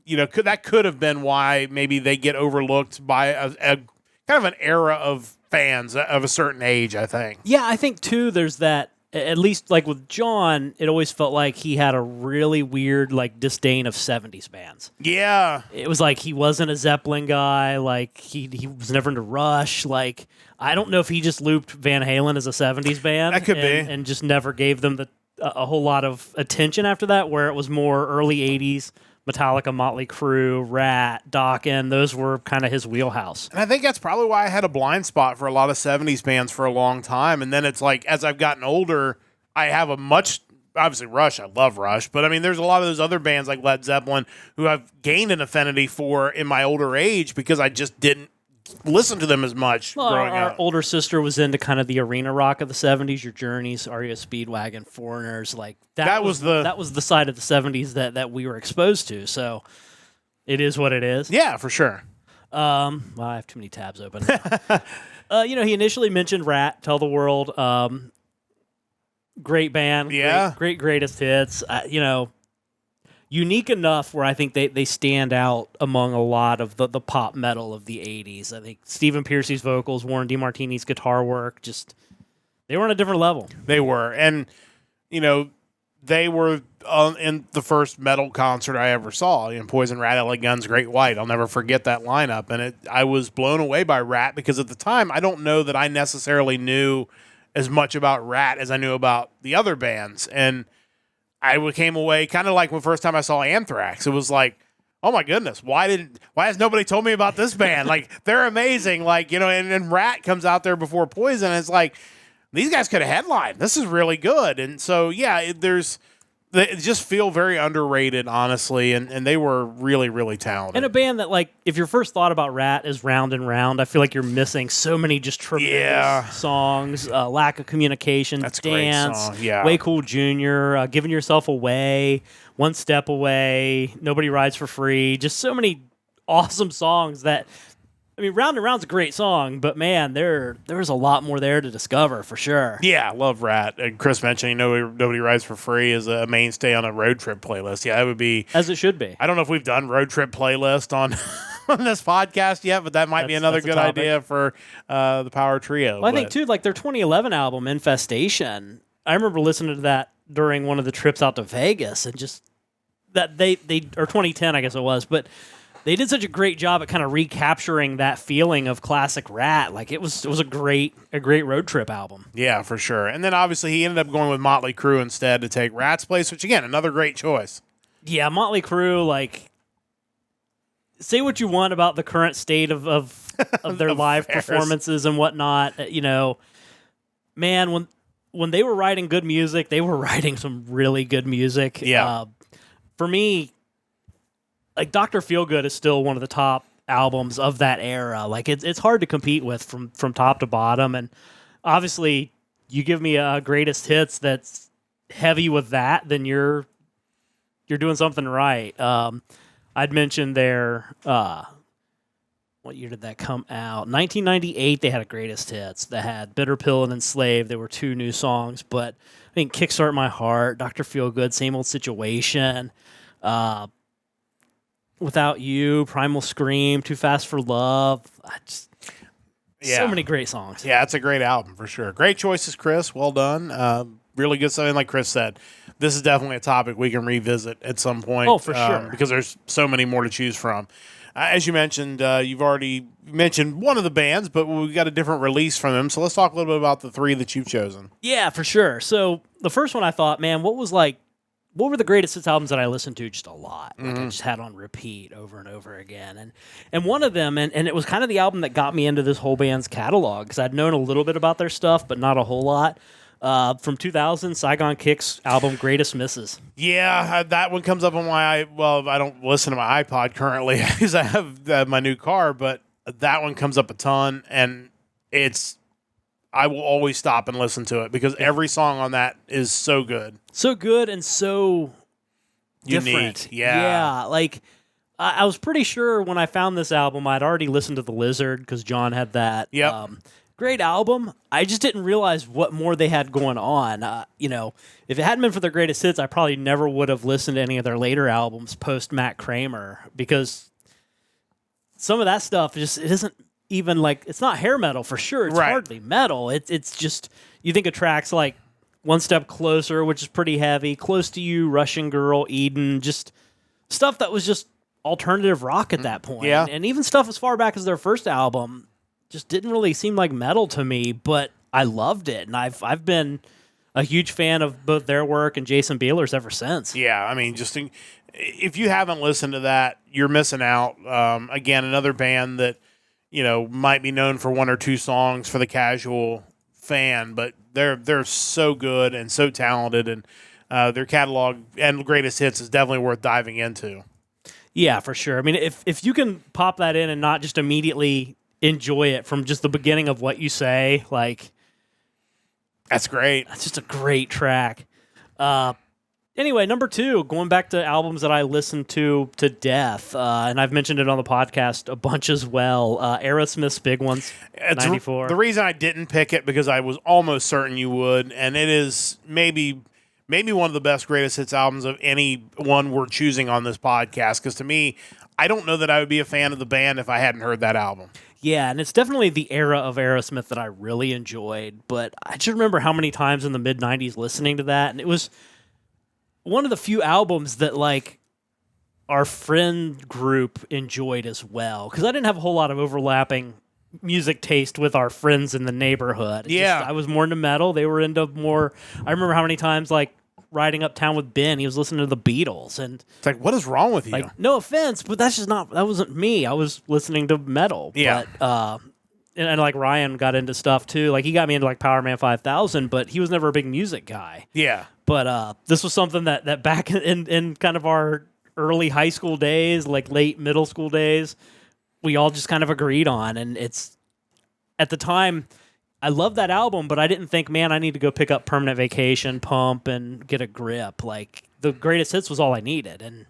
[SPEAKER 1] you know, that could have been why maybe they get overlooked by a kind of an era of fans of a certain age, I think.
[SPEAKER 2] Yeah, I think too. There's that. At least, like with John, it always felt like he had a really weird, like, disdain of 70s bands.
[SPEAKER 1] Yeah.
[SPEAKER 2] It was like he wasn't a Zeppelin guy. Like, he was never into Rush. Like, I don't know if he just looped Van Halen as a 70s band.
[SPEAKER 1] That could be.
[SPEAKER 2] And just never gave them a whole lot of attention after that, where it was more early 80s, Metallica, Motley Crue, Rat, Dokken. Those were kind of his wheelhouse.
[SPEAKER 1] And I think that's probably why I had a blind spot for a lot of 70s bands for a long time. And then it's like, as I've gotten older, I have obviously Rush, I love Rush, but I mean, there's a lot of those other bands like Led Zeppelin who I've gained an affinity for in my older age because I just didn't listen to them as much growing
[SPEAKER 2] Our
[SPEAKER 1] up.
[SPEAKER 2] older sister was into kind of the arena rock of the 70s, your Journeys, REO Speedwagon, Foreigners, like that was the side of the 70s that we were exposed to. So it is what it is.
[SPEAKER 1] Yeah, for sure.
[SPEAKER 2] Well, I have too many tabs open. You know, he initially mentioned Rat, Tell the World. Great band.
[SPEAKER 1] Yeah.
[SPEAKER 2] Greatest hits. You know, unique enough where I think they stand out among a lot of the pop metal of the 80s. I think Stephen Pearcy's vocals, Warren DeMartini's guitar work, just they were on a different level.
[SPEAKER 1] They were. And, you know, they were in the first metal concert I ever saw. You know, Poison, Rat, LA Guns, Great White. I'll never forget that lineup. And I was blown away by Rat because at the time, I don't know that I necessarily knew as much about Rat as I knew about the other bands. And I came away kind of like the first time I saw Anthrax. It was like, oh my goodness, why has nobody told me about this band? Like, they're amazing. Like, you know, and Rat comes out there before Poison. And it's like, these guys could have headlined. This is really good. And so, yeah, they just feel very underrated, honestly. And they were really, really talented.
[SPEAKER 2] And a band that, like, if your first thought about Rat is Round and Round, I feel like you're missing so many just tremendous songs, lack of communication,
[SPEAKER 1] That's a
[SPEAKER 2] Dance,
[SPEAKER 1] great song. Yeah.
[SPEAKER 2] Way Cool Jr., Giving Yourself Away, One Step Away, Nobody Rides for Free, just so many awesome songs that, I mean, Round and Round's a great song, but man, there's a lot more there to discover for sure.
[SPEAKER 1] Yeah, I love Rat. And Chris mentioned, Nobody Rides for Free is a mainstay on a road trip playlist. Yeah, that would be.
[SPEAKER 2] As it should be.
[SPEAKER 1] I don't know if we've done road trip playlist on this podcast yet, but that might be another good idea for the Power Trio.
[SPEAKER 2] Well, I think, too, like their 2011 album, Infestation, I remember listening to that during one of the trips out to Vegas and just that they or 2010, I guess it was, but they did such a great job at kind of recapturing that feeling of classic Rat. Like it was a great road trip album.
[SPEAKER 1] Yeah, for sure. And then obviously he ended up going with Motley Crue instead to take Rat's place, which again, another great choice.
[SPEAKER 2] Yeah, Motley Crue, like, say what you want about the current state of their live performances and whatnot. You know, man, when they were writing good music, they were writing some really good music.
[SPEAKER 1] Yeah.
[SPEAKER 2] For me, like Dr. Feelgood is still one of the top albums of that era. Like it's hard to compete with from top to bottom. And obviously, you give me a greatest hits that's heavy with that, then you're doing something right. I'd mentioned their what year did that come out? 1998. They had a greatest hits. They had Bitter Pill and Enslaved. There were 2 new songs, but I mean, Kickstart My Heart, Dr. Feelgood, Same Old Situation. Without You, Primal Scream, Too Fast for Love. So many great songs.
[SPEAKER 1] Yeah, it's a great album for sure. Great choices, Chris. Well done. Really good stuff. And like Chris said, this is definitely a topic we can revisit at some point.
[SPEAKER 2] Oh, for sure.
[SPEAKER 1] Because there's so many more to choose from. As you mentioned, you've already mentioned one of the bands, but we got a different release from them. So let's talk a little bit about the 3 that you've chosen.
[SPEAKER 2] Yeah, for sure. So the first one I thought, man, what were the greatest hits albums that I listened to just a lot? Like I just had on repeat over and over again. And one of them, and it was kind of the album that got me into this whole band's catalog, because I'd known a little bit about their stuff, but not a whole lot. From 2000, Saigon Kick's album Greatest Misses.
[SPEAKER 1] Yeah, that one comes up on I don't listen to my iPod currently because I have my new car, but that one comes up a ton, and I will always stop and listen to it because every song on that is so good.
[SPEAKER 2] So good and so different.
[SPEAKER 1] Unique. Yeah.
[SPEAKER 2] Yeah, like I was pretty sure when I found this album, I'd already listened to The Lizard because John had that.
[SPEAKER 1] Yep.
[SPEAKER 2] Great album. I just didn't realize what more they had going on. If it hadn't been for their greatest hits, I probably never would have listened to any of their later albums post Matt Kramer, because some of that stuff it isn't even like, it's not hair metal for sure. It's hardly metal. It's just, you think of tracks like One Step Closer, which is pretty heavy, Close to You, Russian Girl, Eden, just stuff that was just alternative rock at that point.
[SPEAKER 1] Yeah.
[SPEAKER 2] And even stuff as far back as their first album just didn't really seem like metal to me, but I loved it. And I've been a huge fan of both their work and Jason Bieler's ever since.
[SPEAKER 1] Yeah, I mean, just if you haven't listened to that, you're missing out. Again, another band that, might be known for 1 or 2 songs for the casual fan, but they're so good and so talented, and their catalog and greatest hits is definitely worth diving into.
[SPEAKER 2] Yeah, for sure. I mean, if you can pop that in and not just immediately enjoy it from just the beginning of what you say, like,
[SPEAKER 1] that's great.
[SPEAKER 2] That's just a great track. Anyway, number 2, going back to albums that I listened to death, and I've mentioned it on the podcast a bunch as well. Aerosmith's big ones, 94.
[SPEAKER 1] The reason I didn't pick it because I was almost certain you would, and it is maybe one of the best greatest hits albums of any one we're choosing on this podcast, because to me, I don't know that I would be a fan of the band if I hadn't heard that album.
[SPEAKER 2] Yeah, and it's definitely the era of Aerosmith that I really enjoyed, but I just remember how many times in the mid-90s listening to that, and it was one of the few albums that, like, our friend group enjoyed as well, because I didn't have a whole lot of overlapping music taste with our friends in the neighborhood. I was more into metal. They were into more. I remember how many times, like, riding uptown with Ben, he was listening to the Beatles, and
[SPEAKER 1] it's like, what is wrong with you?
[SPEAKER 2] Like, no offense, but that wasn't me. I was listening to metal.
[SPEAKER 1] Yeah.
[SPEAKER 2] But, and like Ryan got into stuff too. Like, he got me into like Power Man 5000, but he was never a big music guy.
[SPEAKER 1] Yeah.
[SPEAKER 2] But this was something that back in kind of our early high school days, like late middle school days, we all just kind of agreed on. And it's, at the time, I loved that album, but I didn't think, man, I need to go pick up Permanent Vacation, Pump, and Get a Grip. Like, the greatest hits was all I needed. And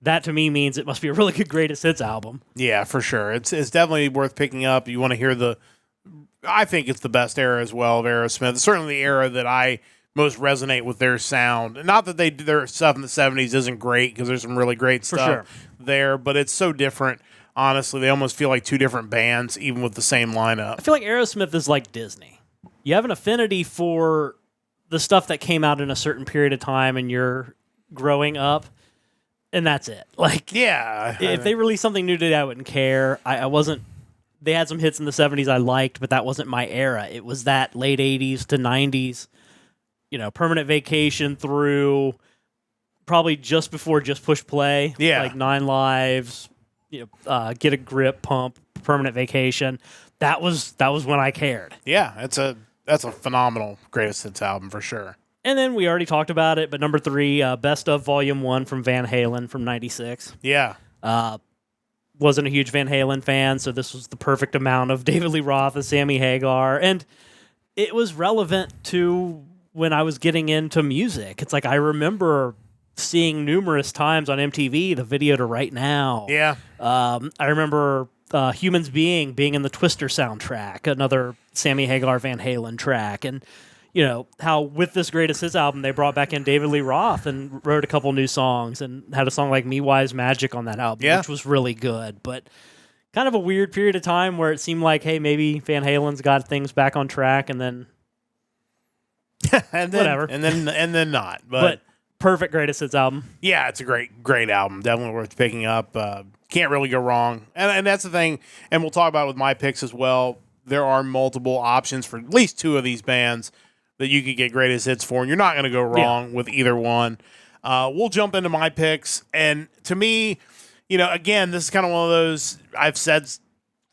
[SPEAKER 2] that to me means it must be a really good greatest hits album.
[SPEAKER 1] Yeah, for sure. It's definitely worth picking up. You want to hear I think it's the best era as well of Aerosmith. It's certainly the era that I most resonate with their sound. Not that their stuff in the 70s isn't great, because there's some really great stuff there, but it's so different. Honestly, they almost feel like 2 different bands, even with the same lineup.
[SPEAKER 2] I feel like Aerosmith is like Disney. You have an affinity for the stuff that came out in a certain period of time and you're growing up, and that's it. Like,
[SPEAKER 1] Yeah.
[SPEAKER 2] if they released something new today, I wouldn't care. I wasn't. They had some hits in the 70s I liked, but that wasn't my era. It was that late 80s to 90s, Permanent Vacation through probably just before Just Push Play.
[SPEAKER 1] Yeah.
[SPEAKER 2] Like 9 Lives, Get a Grip, Pump, Permanent Vacation. That was when I cared.
[SPEAKER 1] Yeah, that's a phenomenal greatest hits album for sure.
[SPEAKER 2] And then we already talked about it, but number 3, Best of Volume 1 from Van Halen from 96.
[SPEAKER 1] Yeah.
[SPEAKER 2] Wasn't a huge Van Halen fan, so this was the perfect amount of David Lee Roth and Sammy Hagar. And it was relevant to when I was getting into music. It's like I remember seeing numerous times on MTV the video to Right Now.
[SPEAKER 1] Yeah.
[SPEAKER 2] I remember Humans being in the Twister soundtrack, another Sammy Hagar Van Halen track. And how with this greatest hits album, they brought back in David Lee Roth and wrote a couple new songs and had a song like Me Wise Magic on that album, which was really good. But kind of a weird period of time where it seemed like, hey, maybe Van Halen's got things back on track, and then whatever.
[SPEAKER 1] And then not.
[SPEAKER 2] But perfect greatest hits album.
[SPEAKER 1] Yeah, it's a great album. Definitely worth picking up. Can't really go wrong. And that's the thing, and we'll talk about it with my picks as well. There are multiple options for at least 2 of these bands that you could get greatest hits for, and you're not going to go wrong with either one. We'll jump into my picks, and to me, again, this is kind of one of those, I've said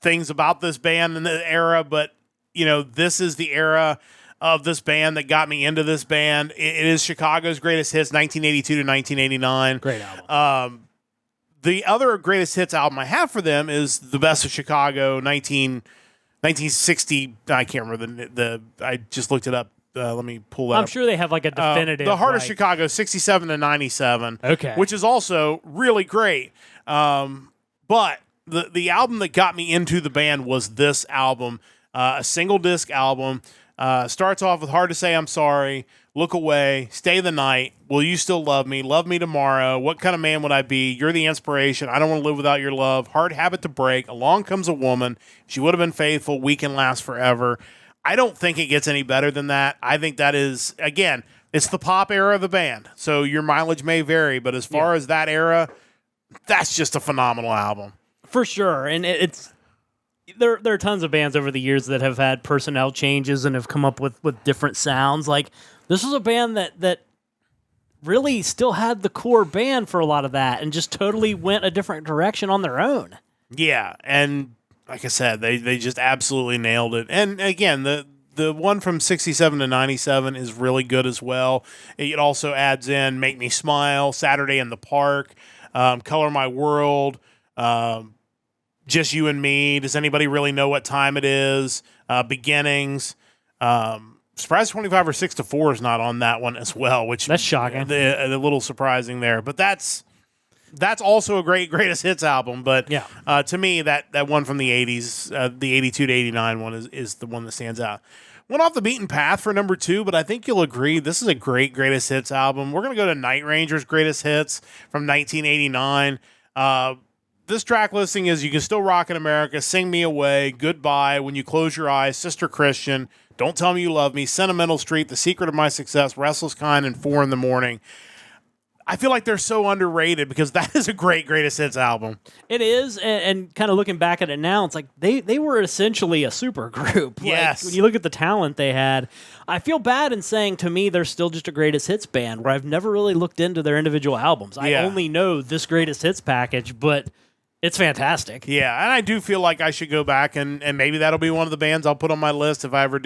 [SPEAKER 1] things about this band in the era, but, this is the era of this band that got me into this band. It is Chicago's greatest hits, 1982 to 1989.
[SPEAKER 2] Great album.
[SPEAKER 1] The other greatest hits album I have for them is The Best of Chicago, 1960. I can't remember I just looked it up. Let me pull that up.
[SPEAKER 2] I'm sure they have like a definitive.
[SPEAKER 1] The Heart of Chicago, 67 to 97.
[SPEAKER 2] Okay.
[SPEAKER 1] Which is also really great. But the album that got me into the band was this album, a single disc album. Starts off with Hard to Say I'm Sorry, Look Away, Stay the Night, Will You Still Love Me Tomorrow, What Kind of Man Would I Be, You're the Inspiration, I Don't Want to Live Without Your Love, Hard Habit to Break, Along Comes a Woman, She Would Have Been Faithful, We Can Last Forever. I don't think it gets any better than that. I think that is, again, it's the pop era of the band, so your mileage may vary, but as far as that era, that's just a phenomenal album.
[SPEAKER 2] For sure, and it's... There are tons of bands over the years that have had personnel changes and have come up with different sounds. Like, this was a band that really still had the core band for a lot of that and just totally went a different direction on their own.
[SPEAKER 1] Yeah, and like I said, they just absolutely nailed it. And again, the one from 67 to 97 is really good as well. It also adds in Make Me Smile, Saturday in the Park, Color My World, Just You and Me, Does Anybody Really Know What Time It Is, Beginnings. Surprise 25 or 6 to 4 is not on that one as well, which
[SPEAKER 2] that's shocking.
[SPEAKER 1] A little surprising there. But that's also a greatest hits album. But to me, that one from the 80s, the 82 to 89 one is the one that stands out. Went off the beaten path for number 2, but I think you'll agree this is a greatest hits album. We're going to go to Night Ranger's greatest hits from 1989. This track listing is You Can Still Rock in America, Sing Me Away, Goodbye, When You Close Your Eyes, Sister Christian, Don't Tell Me You Love Me, Sentimental Street, The Secret of My Success, Restless Kind, and 4 in the Morning. I feel like they're so underrated because that is a greatest hits album.
[SPEAKER 2] It is, and kind of looking back at it now, it's like they were essentially a super group.
[SPEAKER 1] Yes.
[SPEAKER 2] Like, when you look at the talent they had, I feel bad in saying to me they're still just a greatest hits band where I've never really looked into their individual albums. I only know this greatest hits package, but it's fantastic.
[SPEAKER 1] Yeah, and I do feel like I should go back and maybe that'll be one of the bands I'll put on my list if I ever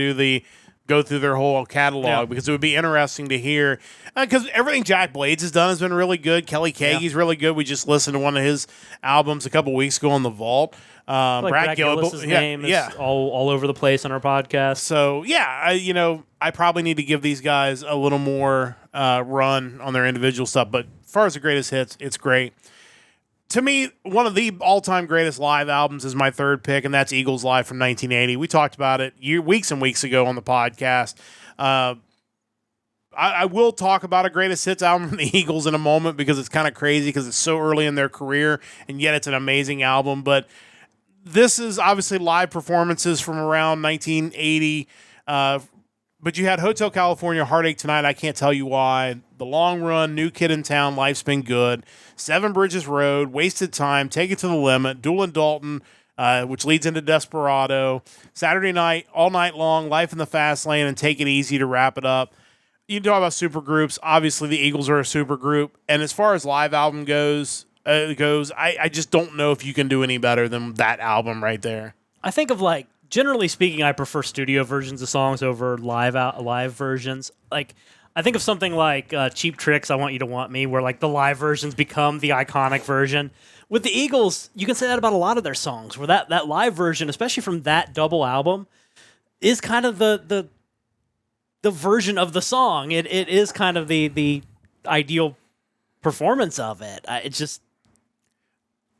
[SPEAKER 1] go through their whole catalog because it would be interesting to hear because everything Jack Blades has done has been really good. Kelly Kagey's really good. We just listened to one of his albums a couple weeks ago on the Vault.
[SPEAKER 2] Brad Gillis' name is all over the place on our podcast.
[SPEAKER 1] So I probably need to give these guys a little more run on their individual stuff. But as far as the greatest hits, it's great. To me, one of the all-time greatest live albums is my third pick, and that's Eagles Live from 1980. We talked about it weeks and weeks ago on the podcast. I will talk about a greatest hits album from the Eagles in a moment because it's kind of crazy because it's so early in their career, and yet it's an amazing album. But this is obviously live performances from around 1980, But you had Hotel California, Heartache Tonight, I Can't Tell You Why, The Long Run, New Kid in Town, Life's Been Good, Seven Bridges Road, Wasted Time, Take It to the Limit, Duel and Dalton, which leads into Desperado, Saturday Night, All Night Long, Life in the Fast Lane, and Take It Easy to wrap it up. You talk about super groups. Obviously, the Eagles are a super group. And as far as live album goes, I just don't know if you can do any better than that album right there.
[SPEAKER 2] I think of like, generally speaking, I prefer studio versions of songs over live versions. Like, I think of something like Cheap Trick's I Want You to Want Me, where like the live versions become the iconic version. With the Eagles, you can say that about a lot of their songs, where that live version, especially from that double album, is kind of the version of the song. It is kind of the ideal performance of it.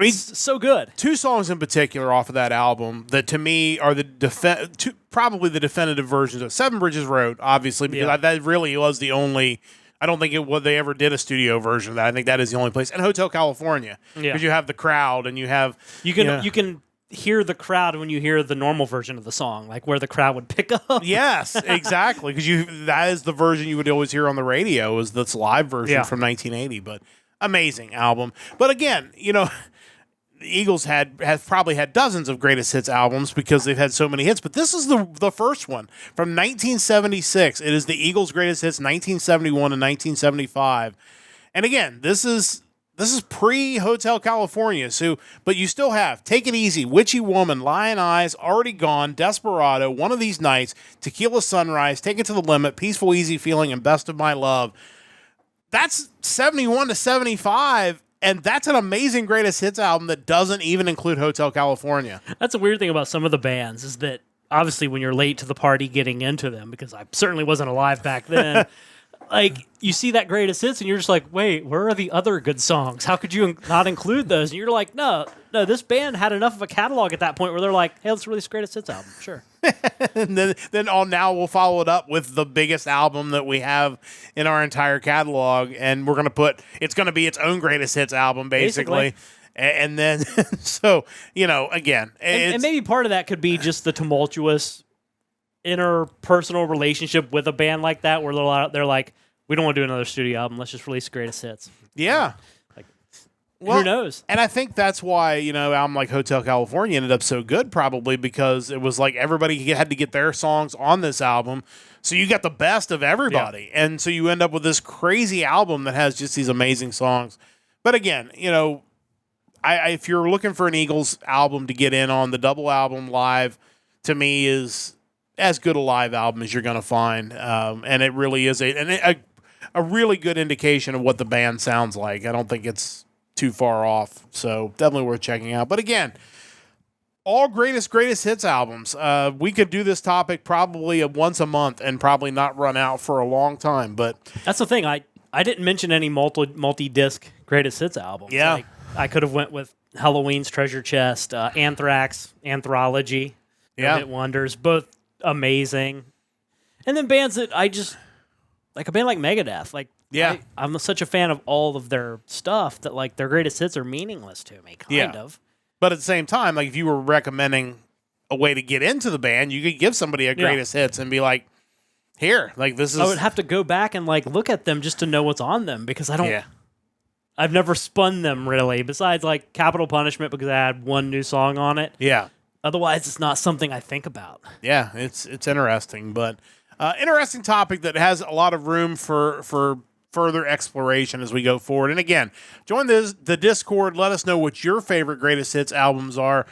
[SPEAKER 2] It's so good.
[SPEAKER 1] Two songs in particular off of that album that to me are probably the definitive versions of Seven Bridges Road, obviously, because that really was the only. I don't think they ever did a studio version of that. I think that is the only place. And Hotel California, because you have the crowd and you
[SPEAKER 2] can hear the crowd when you hear the normal version of the song, like where the crowd would pick up.
[SPEAKER 1] Yes, exactly, because that is the version you would always hear on the radio, is this live version from 1980. But amazing album. But again, the Eagles have probably had dozens of greatest hits albums because they've had so many hits, but this is the first one from 1976. It is the Eagles' greatest hits, 1971 and 1975. And again, this is pre-Hotel California, but you still have Take It Easy, Witchy Woman, Lion Eyes, Already Gone, Desperado, One of These Nights, Tequila Sunrise, Take It to the Limit, Peaceful Easy Feeling, and Best of My Love. That's 71 to 75. And that's an amazing greatest hits album that doesn't even include Hotel California.
[SPEAKER 2] That's a weird thing about some of the bands, is that obviously when you're late to the party getting into them, because I certainly wasn't alive back then, like you see that greatest hits and you're just like, wait, where are the other good songs? How could you not include those? And you're like, no, this band had enough of a catalog at that point where they're like, hey, let's release greatest hits album. Sure.
[SPEAKER 1] And then now we'll follow it up with the biggest album that we have in our entire catalog, and we're it's going to be its own greatest hits album, basically. And then, so, again.
[SPEAKER 2] And maybe part of that could be just the tumultuous interpersonal relationship with a band like that, where they're like, we don't want to do another studio album, let's just release greatest hits.
[SPEAKER 1] Yeah.
[SPEAKER 2] Who knows?
[SPEAKER 1] And I think that's why, album like Hotel California ended up so good, probably because it was like everybody had to get their songs on this album. So you got the best of everybody. Yeah. And so you end up with this crazy album that has just these amazing songs. But again, if you're looking for an Eagles album to get in on, the double album live, to me, is as good a live album as you're going to find. And it really is a really good indication of what the band sounds like. I don't think it's too far off, so definitely worth checking out. But again, all greatest hits albums. We could do this topic probably once a month and probably not run out for a long time. But
[SPEAKER 2] that's the thing. I didn't mention any multi-disc greatest hits albums.
[SPEAKER 1] Yeah,
[SPEAKER 2] like, I could have went with Halloween's Treasure Chest, Anthrax Anthology, Hit Wonders, both amazing. And then bands that I just like, a band like Megadeth, like.
[SPEAKER 1] Yeah,
[SPEAKER 2] I'm such a fan of all of their stuff that like their greatest hits are meaningless to me, kind of.
[SPEAKER 1] But at the same time, like if you were recommending a way to get into the band, you could give somebody a greatest hits and be like, here, like this is.
[SPEAKER 2] I would have to go back and like look at them just to know what's on them, because I don't.
[SPEAKER 1] Yeah.
[SPEAKER 2] I've never spun them really, besides like Capital Punishment, because I had one new song on it.
[SPEAKER 1] Yeah.
[SPEAKER 2] Otherwise, it's not something I think about.
[SPEAKER 1] Yeah, it's interesting, but interesting topic that has a lot of room for further exploration as we go forward. And again, join the Discord. Let us know what your favorite greatest hits albums are.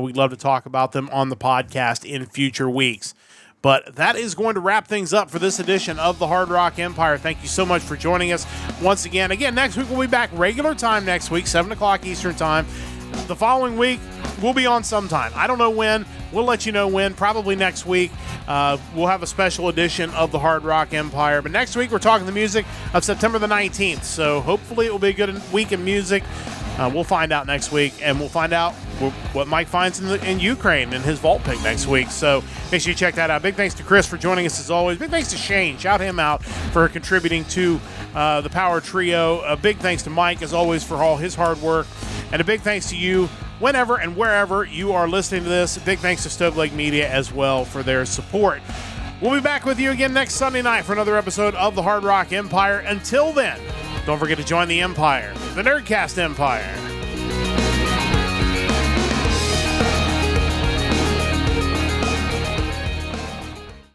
[SPEAKER 1] We'd love to talk about them on the podcast in future weeks. But that is going to wrap things up for this edition of the Hard Rock Empire. Thank you so much for joining us once again. Again, next week we'll be back regular time next week, 7 o'clock Eastern time. The following week, we'll be on sometime. I don't know when. We'll let you know when. Probably next week. We'll have a special edition of the Hard Rock Empire. But next week, we're talking the music of September the 19th. So hopefully it will be a good week in music. We'll find out next week, and we'll find out what Mike finds in Ukraine in his vault pick next week. So make sure you check that out. Big thanks to Chris for joining us as always. Big thanks to Shane. Shout him out for contributing to the Power Trio. A big thanks to Mike, as always, for all his hard work. And a big thanks to you whenever and wherever you are listening to this. Big thanks to Stoveleg Media as well for their support. We'll be back with you again next Sunday night for another episode of the Hard Rock Empire. Until then, don't forget to join the Empire, the Nerdcast Empire.